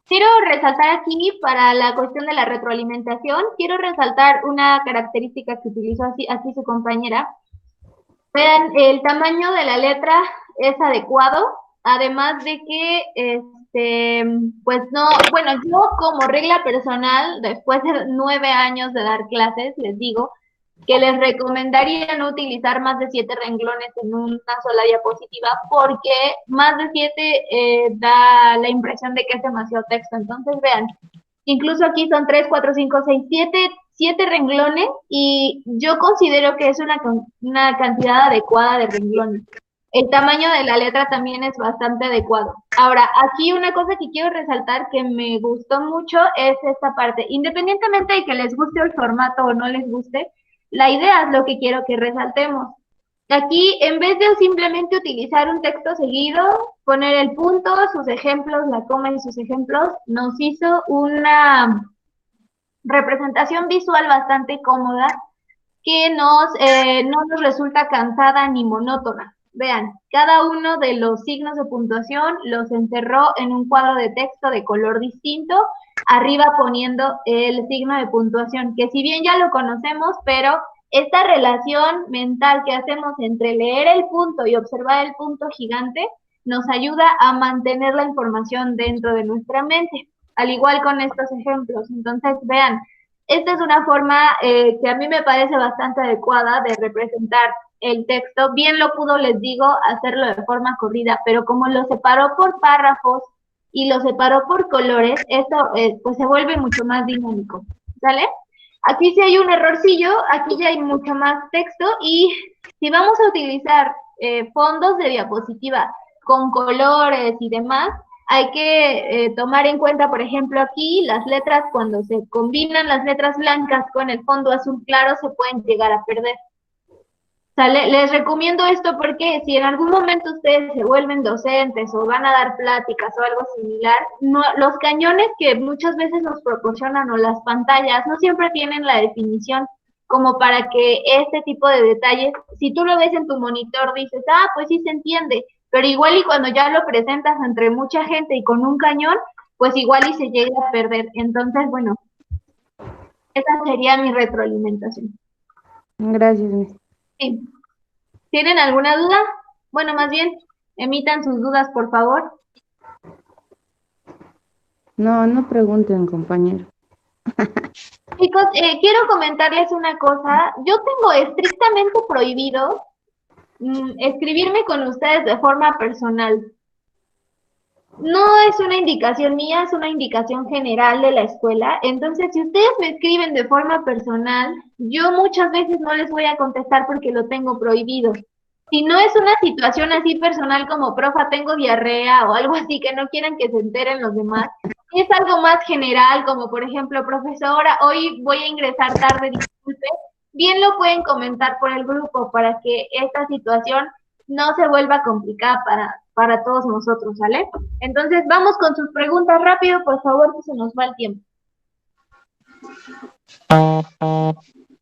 Quiero resaltar aquí para la cuestión de la retroalimentación, quiero resaltar una característica que utilizó así su compañera. Vean, el tamaño de la letra es adecuado, además de que, pues no, bueno, yo como regla personal, después de 9 años de dar clases, les digo que les recomendaría no utilizar más de 7 renglones en una sola diapositiva, porque más de 7 da la impresión de que es demasiado texto. Entonces, vean, incluso aquí son 3, 4, 5, 6, 7 renglones y yo considero que es una cantidad adecuada de renglones. El tamaño de la letra también es bastante adecuado. Ahora, aquí una cosa que quiero resaltar que me gustó mucho es esta parte. Independientemente de que les guste el formato o no les guste, la idea es lo que quiero que resaltemos. Aquí, en vez de simplemente utilizar un texto seguido, poner el punto, sus ejemplos, la coma y sus ejemplos, nos hizo una representación visual bastante cómoda que no nos resulta cansada ni monótona. Vean, cada uno de los signos de puntuación los encerró en un cuadro de texto de color distinto, arriba poniendo el signo de puntuación, que si bien ya lo conocemos, pero esta relación mental que hacemos entre leer el punto y observar el punto gigante nos ayuda a mantener la información dentro de nuestra mente, al igual con estos ejemplos. Entonces, vean, esta es una forma que a mí me parece bastante adecuada de representar el texto, bien lo pudo, les digo, hacerlo de forma corrida, pero como lo separó por párrafos y lo separó por colores, esto pues se vuelve mucho más dinámico, ¿sale? Aquí sí hay un errorcillo, aquí ya hay mucho más texto y si vamos a utilizar fondos de diapositiva con colores y demás, hay que tomar en cuenta, por ejemplo, aquí las letras, cuando se combinan las letras blancas con el fondo azul claro, se pueden llegar a perder. ¿Sale? Les recomiendo esto porque si en algún momento ustedes se vuelven docentes o van a dar pláticas o algo similar, no, los cañones que muchas veces nos proporcionan o las pantallas no siempre tienen la definición como para que este tipo de detalles, si tú lo ves en tu monitor, dices, ah, pues sí se entiende, pero igual y cuando ya lo presentas entre mucha gente y con un cañón, pues igual y se llega a perder. Entonces, bueno, esa sería mi retroalimentación. Gracias, Miss. Sí. ¿Tienen alguna duda? Bueno, más bien, emitan sus dudas, por favor. No, no pregunten, compañero. Chicos, quiero comentarles una cosa. Yo tengo estrictamente prohibido escribirme con ustedes de forma personal. No es una indicación mía, es una indicación general de la escuela. Entonces, si ustedes me escriben de forma personal, yo muchas veces no les voy a contestar porque lo tengo prohibido. Si no es una situación así personal como, profa, tengo diarrea o algo así que no quieran que se enteren los demás, si es algo más general como, por ejemplo, profesora, hoy voy a ingresar tarde, disculpe, bien lo pueden comentar por el grupo para que esta situación no se vuelva complicada para todos nosotros, ¿sale? Entonces, vamos con sus preguntas rápido, por favor, que se nos va el tiempo.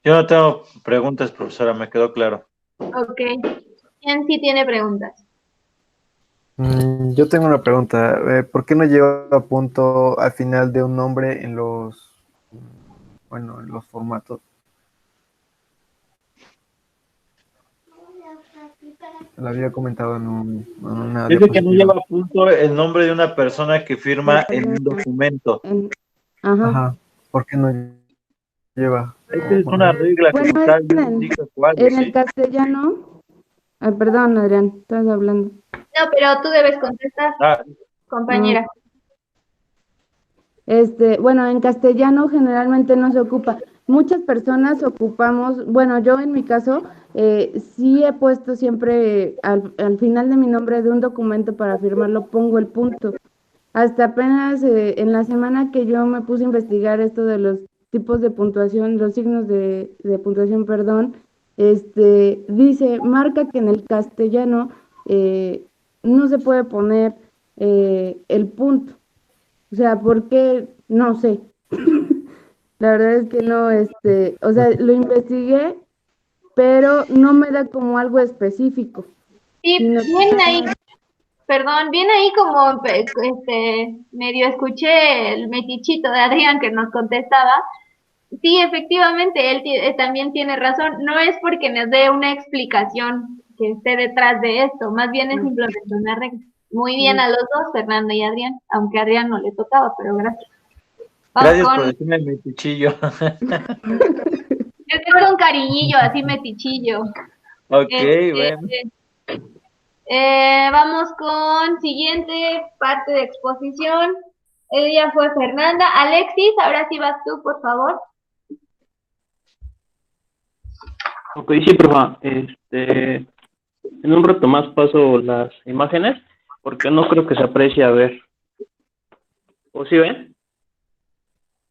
Yo no tengo preguntas, profesora, me quedó claro. Ok. ¿Quién sí tiene preguntas? Yo tengo una pregunta. ¿Por qué no lleva punto al final de un nombre en los, bueno, en los formatos? Lo había comentado en una Dice que no diapositiva. lleva a punto el nombre de una persona que firma en un documento. Ajá. Ajá. ¿Por qué no lleva? Esta es una regla Bueno, como es tal, que yo no digo cuál, en el ¿sí? castellano. Ay, perdón, Adrián, estás hablando. No, pero tú debes contestar, Ah, compañera. Bueno, en castellano generalmente no se ocupa. Muchas personas ocupamos, bueno, yo en mi caso, sí he puesto siempre al final de mi nombre de un documento para firmarlo, pongo el punto. Hasta apenas en la semana que yo me puse a investigar esto de los tipos de puntuación, los signos de puntuación, perdón, dice, marca que en el castellano no se puede poner el punto. O sea, ¿por qué? No sé. La verdad es que no, o sea, lo investigué, pero no me da como algo específico. Sí, sino bien que- ahí, perdón, bien ahí como medio escuché el metichito de Adrián que nos contestaba. Sí, efectivamente, él también tiene razón. No es porque nos dé una explicación que esté detrás de esto, más bien es simplemente una regla. Muy bien a los dos, Fernando y Adrián, aunque a Adrián no le tocaba, pero gracias. Vamos gracias con, por decirme el metichillo. es con cariñillo, así metichillo. Ok, Este, bueno. Vamos con siguiente parte de exposición. Ella fue Fernanda. Alexis, ahora sí vas tú, por favor. Ok, sí, profa. En un rato más paso las imágenes porque no creo que se aprecie a ver. ¿O sí ven?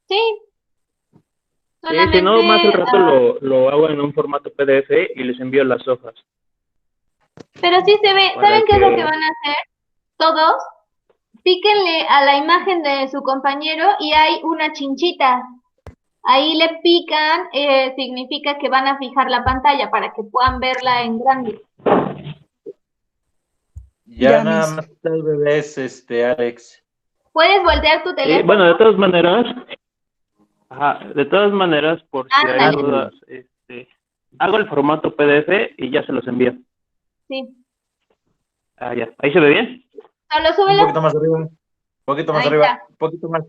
Sí, Si no, más al solamente, rato lo hago en un formato PDF y les envío las hojas. pero sí se ve. Para ¿Saben qué es lo que que... van a hacer? Todos, píquenle a la imagen de su compañero y hay una chinchita. Ahí le pican, significa que van a fijar la pantalla para que puedan verla en grande. Ya Ya, nada Miss. más tal vez, Alex. ¿Puedes voltear tu Sí, teléfono? bueno, de todas maneras, por si hay Ándale, dudas, hago el formato PDF y ya se los envío. sí. Ah, ya. ¿Ahí se ve bien? Solo Un súbelo. poquito más arriba. Un poquito más Ahí arriba. está. Un poquito más.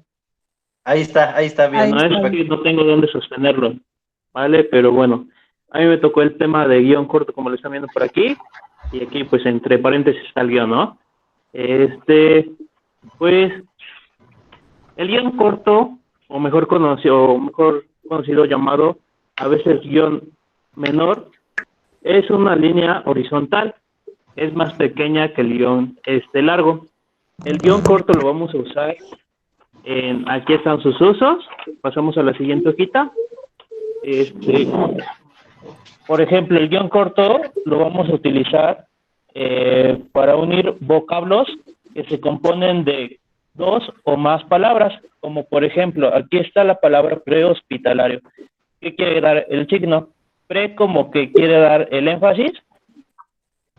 Ahí está bien. Ahí No es está que bien. no tengo dónde sostenerlo, ¿vale? Pero bueno, a mí me tocó el tema de guión corto, como lo están viendo por aquí, y aquí pues entre paréntesis está el guión, ¿no? Pues el guión corto, o mejor conocido llamado a veces guión menor, es una línea horizontal, es más pequeña que el guión largo. El guión corto lo vamos a usar aquí están sus usos. Pasamos a la siguiente hojita. Por ejemplo, el guión corto lo vamos a utilizar para unir vocablos que se componen de 2 o más palabras, como por ejemplo, aquí está la palabra prehospitalario. ¿Qué quiere dar el signo? Pre como que quiere dar el énfasis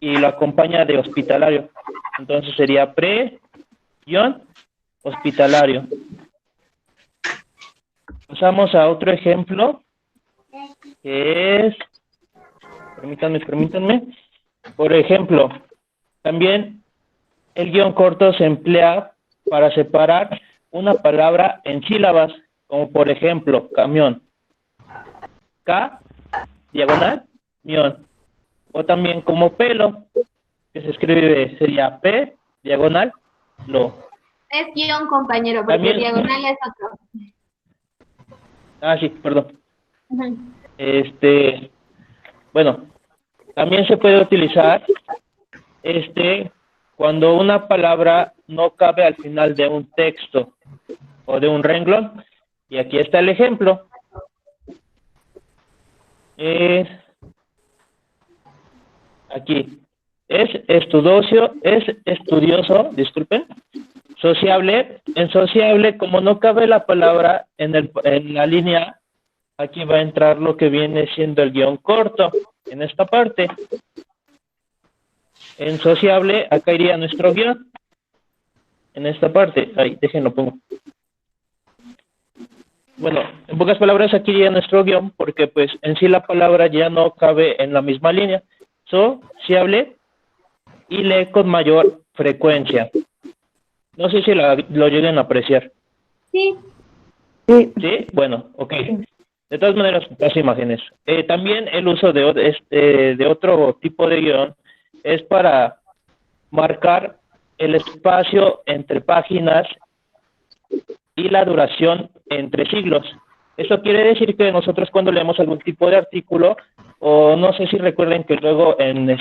y lo acompaña de hospitalario. Entonces sería pre-hospitalario. Pasamos a otro ejemplo, que es, permítanme. Por ejemplo, también el guión corto se emplea para separar una palabra en sílabas, como por ejemplo, camión. K, diagonal, mión. O también como pelo, que se escribe, sería P, diagonal, lo. Es guión, compañero, porque también, diagonal es otro. Sí, perdón. Bueno, también se puede utilizar cuando una palabra no cabe al final de un texto o de un renglón. Y aquí está el ejemplo. Aquí. Es estudioso, disculpen. Sociable. En sociable, como no cabe la palabra en la línea, aquí va a entrar lo que viene siendo el guión corto, en esta parte. En sociable, acá iría nuestro guión. En esta parte, ahí, déjenlo pongo. Bueno, en pocas palabras, aquí iría nuestro guión, porque pues en sí la palabra ya no cabe en la misma línea. Sociable y lee con mayor frecuencia. No sé si lo lleguen a apreciar. Sí. ¿Sí? Bueno, ok. De todas maneras, las imágenes. También el uso de otro tipo de guión es para marcar el espacio entre páginas y la duración entre siglos. Eso quiere decir que nosotros cuando leemos algún tipo de artículo, o no sé si recuerden que luego en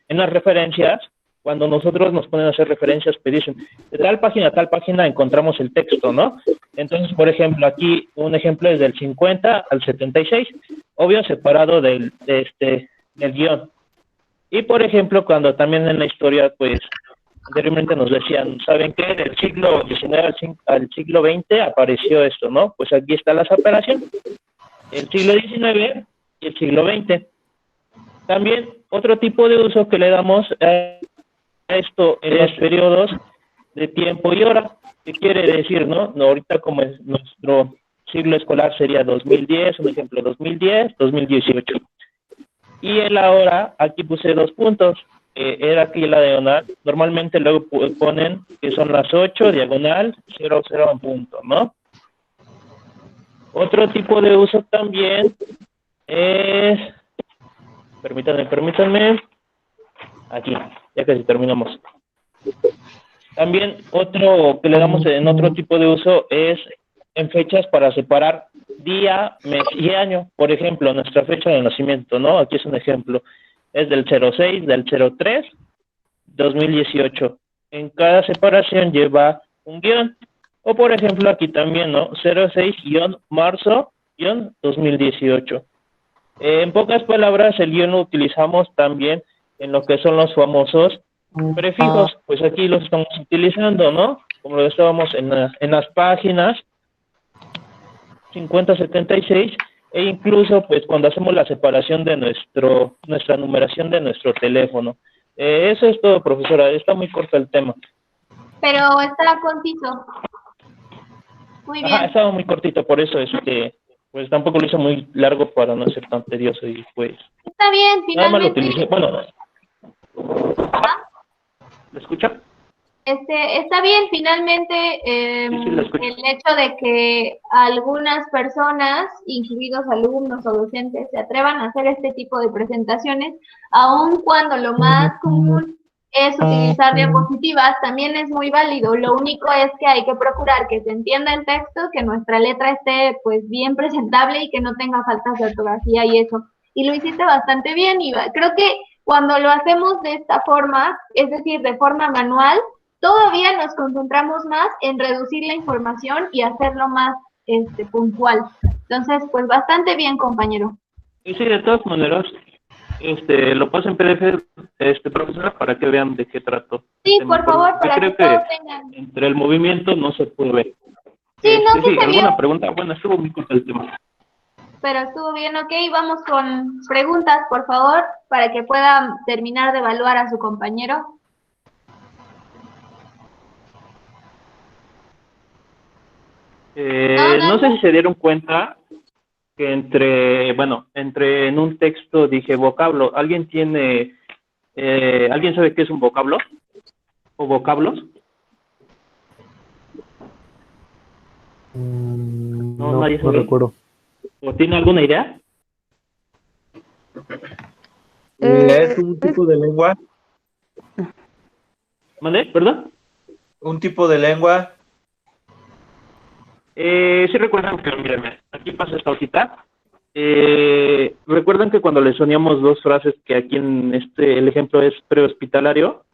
las referencias, cuando nosotros nos ponen a hacer referencias, pues dicen, de tal página a tal página encontramos el texto, ¿no? Entonces, por ejemplo, aquí un ejemplo es del 50 al 76, obvio separado del guión. Y, por ejemplo, cuando también en la historia, pues, anteriormente nos decían, ¿saben qué? Del siglo XIX al siglo XX apareció esto, ¿no? Pues aquí está la separación. El siglo XIX y el siglo XX. También otro tipo de uso que le damos a esto en los periodos de tiempo y hora. ¿Qué quiere decir, no? Ahorita como es nuestro siglo escolar sería 2010, un ejemplo 2010, 2018. Y el ahora, aquí puse 2 puntos. Era aquí la diagonal. Normalmente luego ponen que son las 8, diagonal, 00 en punto, ¿no? Otro tipo de uso también es... Permítanme. Aquí, ya casi terminamos. También otro que le damos en otro tipo de uso es en fechas para separar día, mes y año. Por ejemplo, nuestra fecha de nacimiento, ¿no? Aquí es un ejemplo. Es del 06, del 03, 2018. En cada separación lleva un guión. O por ejemplo, aquí también, ¿no? 06-marzo-2018. En pocas palabras, el guión lo utilizamos también en lo que son los famosos prefijos. Pues aquí los estamos utilizando, ¿no? Como lo estábamos en las páginas 50-76, e incluso pues cuando hacemos la separación de nuestra numeración de nuestro teléfono. Eso es todo, profesora. Está muy corto el tema. Pero está conciso. Muy bien. Estaba muy cortito, por eso pues tampoco lo hice muy largo para no ser tan tedioso y pues... Está bien, nada más lo finalmente. utilicé. Bueno, ¿lo escucha? Está bien, finalmente Sí, la escucho. el hecho de que algunas personas, incluidos alumnos o docentes, se atrevan a hacer este tipo de presentaciones, aun cuando lo más común es utilizar diapositivas, también es muy válido. Lo único es que hay que procurar que se entienda el texto, que nuestra letra esté pues bien presentable y que no tenga faltas de ortografía y eso. Y lo hiciste bastante bien, Iva. Creo que cuando lo hacemos de esta forma, es decir, de forma manual, todavía nos concentramos más en reducir la información y hacerlo más puntual. Entonces, pues bastante bien, compañero. Y sí, de todas maneras, lo paso en PDF, profesora, para que vean de qué trato el Sí, tema. por favor, Porque para que creo todos que tengan. entre el movimiento no se puede ver. Sí, no, sí Sí, se vio, ¿alguna pregunta? Bueno, estuvo muy corto el tema. pero estuvo bien, ok. Vamos con preguntas, por favor, para que puedan terminar de evaluar a su compañero. No, No sé dale. si se dieron cuenta que entre en un texto dije vocablo. ¿Alguien sabe qué es un vocablo? ¿O vocablos? No, No, nadie no sabe. recuerdo. ¿O tiene alguna idea? Es Eh, un es- tipo de lengua, ¿Mande? ¿Perdón? un tipo de lengua. Sí recuerdan que, mírenme, aquí pasa esta hojita. ¿Recuerdan que cuando les soníamos dos frases, que aquí en el ejemplo es prehospitalario?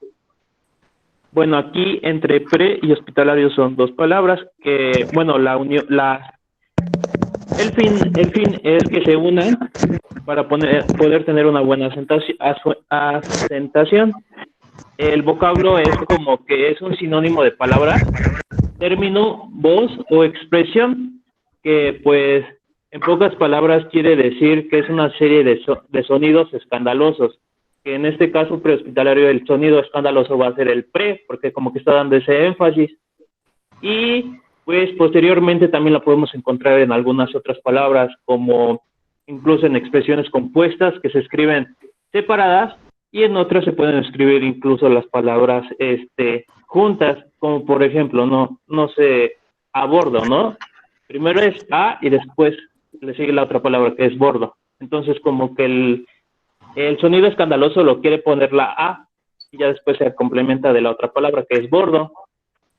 Bueno, aquí entre pre y hospitalario son dos palabras que, bueno, la unión, el fin es que se unan para poder tener una buena asentación. El vocablo es como que es un sinónimo de palabra, término, voz o expresión, que pues en pocas palabras quiere decir que es una serie de sonidos escandalosos, que en este caso prehospitalario el sonido escandaloso va a ser el pre, porque como que está dando ese énfasis, y pues posteriormente también la podemos encontrar en algunas otras palabras, como incluso en expresiones compuestas que se escriben separadas, y en otras se pueden escribir incluso las palabras juntas, como por ejemplo, no sé, a bordo, ¿no? Primero es a y después le sigue la otra palabra que es bordo. Entonces como que el sonido escandaloso lo quiere poner la a y ya después se complementa de la otra palabra que es bordo.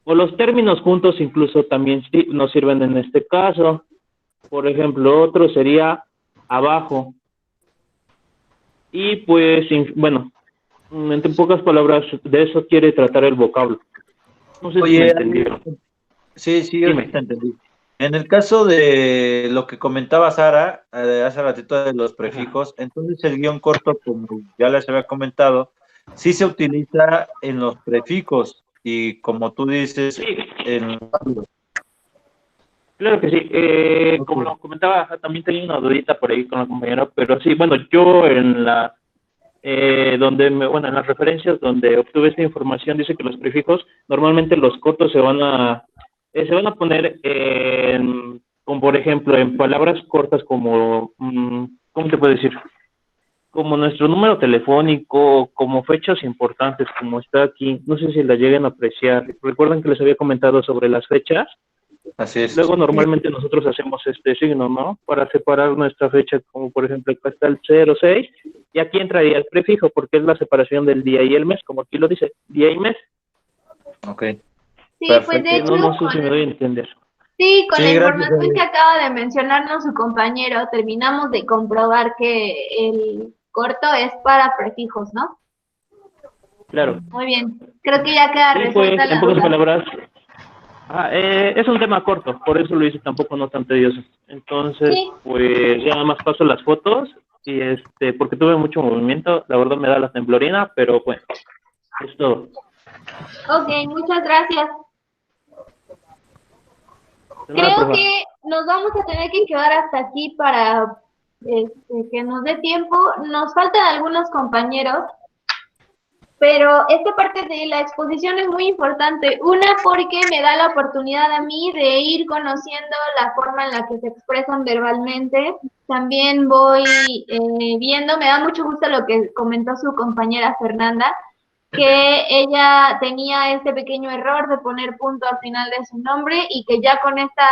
O los términos juntos incluso también nos sirven en este caso. Por ejemplo, otro sería abajo. Y pues, bueno, entre pocas palabras, de eso quiere tratar el vocablo. No sé si me Oye, entendieron. sí, yo sí Dime. te entendí. En el caso de lo que comentaba Sara hace ratito de los prefijos, entonces el guión corto, como ya les había comentado, sí se utiliza en los prefijos y como tú dices, Sí, en... claro que sí. Como Ok. lo comentaba, también tenía una dudita por ahí con la compañera, pero sí, bueno, yo en en las referencias donde obtuve esta información dice que los prefijos normalmente los cotos se van a poner como por ejemplo en palabras cortas como ¿cómo te puedo decir? Como nuestro número telefónico, como fechas importantes, como está aquí. No sé si la lleguen a apreciar. Recuerdan que les había comentado sobre las fechas. Así es. Luego normalmente nosotros hacemos este signo, ¿no? Para separar nuestra fecha, como por ejemplo acá está el 06, y aquí entraría el prefijo, porque es la separación del día y el mes, como aquí lo dice, día y mes. Ok, Sí, pues de perfecto. hecho, No sé si me doy a entender. sí, con la Sí, gracias. información que acaba de mencionarnos su compañero, terminamos de comprobar que el corto es para prefijos, ¿no? Claro. Muy bien. Creo que ya queda Y pues, resuelta en la pocas duda. palabras, es un tema corto, por eso lo hice tampoco no tan tedioso. Entonces, Sí, pues ya nada más paso las fotos, y porque tuve mucho movimiento, la verdad me da la temblorina, pero bueno, es todo. ok, muchas gracias. De nada, Creo profe. que nos vamos a tener que quedar hasta aquí para que nos dé tiempo. Nos faltan algunos compañeros, pero esta parte de la exposición es muy importante. Una, porque me da la oportunidad a mí de ir conociendo la forma en la que se expresan verbalmente. También voy viendo, me da mucho gusto lo que comentó su compañera Fernanda, que ella tenía este pequeño error de poner punto al final de su nombre y que ya con esta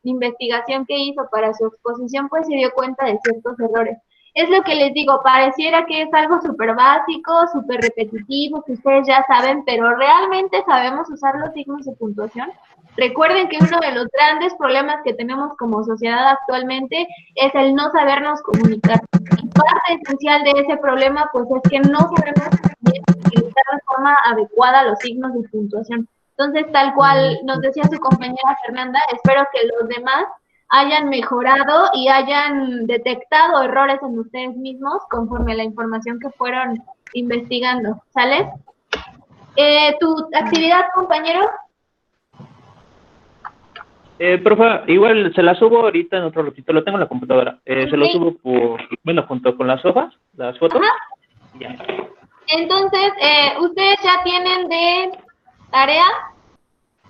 investigación que hizo para su exposición, pues se dio cuenta de ciertos errores. Es lo que les digo, pareciera que es algo súper básico, súper repetitivo, que ustedes ya saben, pero ¿realmente sabemos usar los signos de puntuación? Recuerden que uno de los grandes problemas que tenemos como sociedad actualmente es el no sabernos comunicar. Y parte esencial de ese problema, pues, es que no sabemos utilizar de forma adecuada los signos de puntuación. Entonces, tal cual nos decía su compañera Fernanda, espero que los demás hayan mejorado y hayan detectado errores en ustedes mismos conforme a la información que fueron investigando. ¿Sale? ¿Tu actividad, compañero? Profa, igual se la subo ahorita en otro ratito, lo tengo en la computadora. Se lo subo junto con las hojas, las fotos. Ajá. Ya. Entonces, ustedes ya tienen de tarea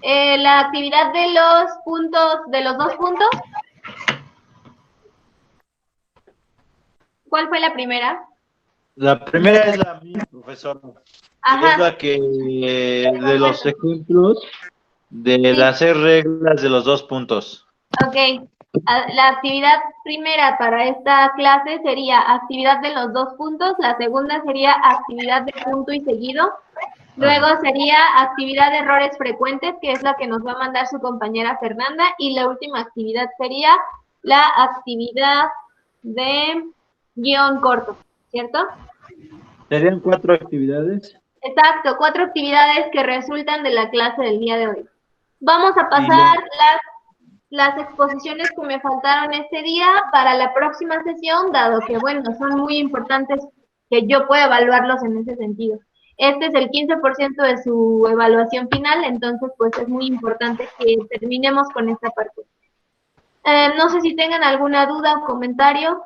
la actividad de los puntos, de los 2 puntos. ¿Cuál fue la primera? La primera es la mía, profesor. Ajá. Es la que de los ejemplos de las 6 reglas de los 2 puntos. Ok. La actividad primera para esta clase sería actividad de los 2 puntos. La segunda sería actividad de punto y seguido. Luego sería actividad de errores frecuentes, que es la que nos va a mandar su compañera Fernanda. Y la última actividad sería la actividad de guión corto, ¿cierto? ¿Serían 4 actividades? Exacto, 4 actividades que resultan de la clase del día de hoy. Vamos a pasar las exposiciones que me faltaron este día para la próxima sesión, dado que, bueno, son muy importantes que yo pueda evaluarlos en ese sentido. Este es el 15% de su evaluación final, entonces, pues, es muy importante que terminemos con esta parte. No sé si tengan alguna duda o comentario.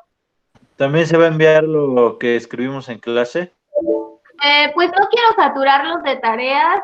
¿También se va a enviar lo que escribimos en clase? Pues no quiero saturarlos de tareas,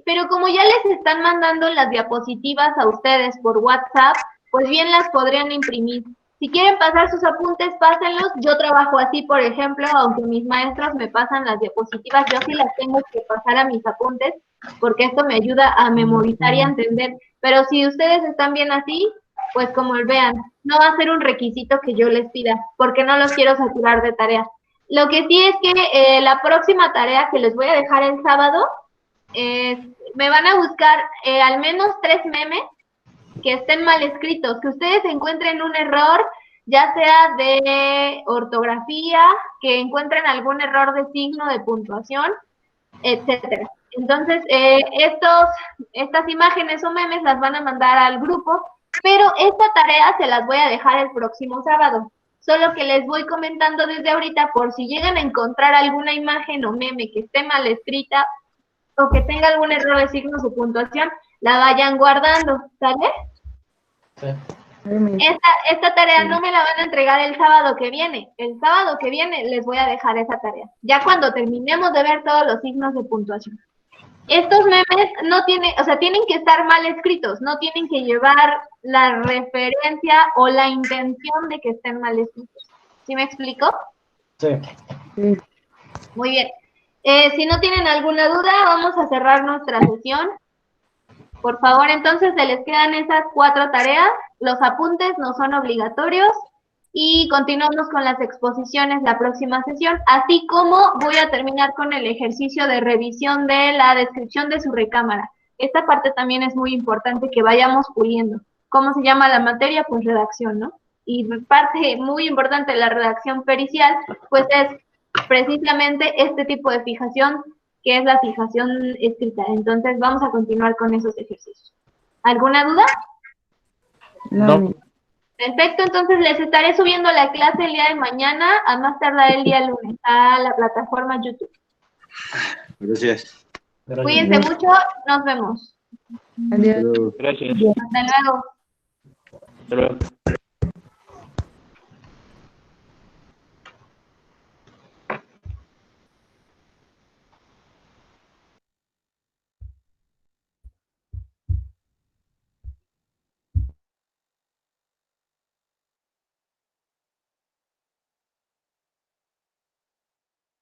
pero como ya les están mandando las diapositivas a ustedes por WhatsApp, pues bien las podrían imprimir. Si quieren pasar sus apuntes, pásenlos. Yo trabajo así, por ejemplo, aunque mis maestros me pasan las diapositivas, yo sí las tengo que pasar a mis apuntes, porque esto me ayuda a memorizar y a entender. Pero si ustedes están bien así, pues como vean, no va a ser un requisito que yo les pida, porque no los quiero saturar de tareas. Lo que sí es que la próxima tarea que les voy a dejar el sábado, me van a buscar al menos 3 memes que estén mal escritos, que ustedes encuentren un error, ya sea de ortografía, que encuentren algún error de signo de puntuación, etcétera. Entonces, estas imágenes o memes las van a mandar al grupo, pero esta tarea se las voy a dejar el próximo sábado. Solo que les voy comentando desde ahorita por si llegan a encontrar alguna imagen o meme que esté mal escrita o que tenga algún error de signos de puntuación, la vayan guardando, ¿sale? Sí. Esta tarea no me la van a entregar el sábado que viene. El sábado que viene les voy a dejar esa tarea. Ya cuando terminemos de ver todos los signos de puntuación. Estos memes no tienen, o sea, tienen que estar mal escritos, no tienen que llevar la referencia o la intención de que estén mal escritos. ¿Sí me explico? Sí. Muy bien. Si no tienen alguna duda, vamos a cerrar nuestra sesión. Por favor, entonces se les quedan esas 4 tareas. Los apuntes no son obligatorios. Y continuamos con las exposiciones la próxima sesión, así como voy a terminar con el ejercicio de revisión de la descripción de su recámara. Esta parte también es muy importante que vayamos puliendo. ¿Cómo se llama la materia? Pues redacción, ¿no? Y parte muy importante de la redacción pericial, pues es precisamente este tipo de fijación, que es la fijación escrita. Entonces vamos a continuar con esos ejercicios. ¿Alguna duda? No. Perfecto, entonces les estaré subiendo la clase el día de mañana, a más tardar el día lunes, a la plataforma YouTube. Gracias. Cuídense mucho, nos vemos. Adiós. Gracias. Hasta luego. Hasta luego.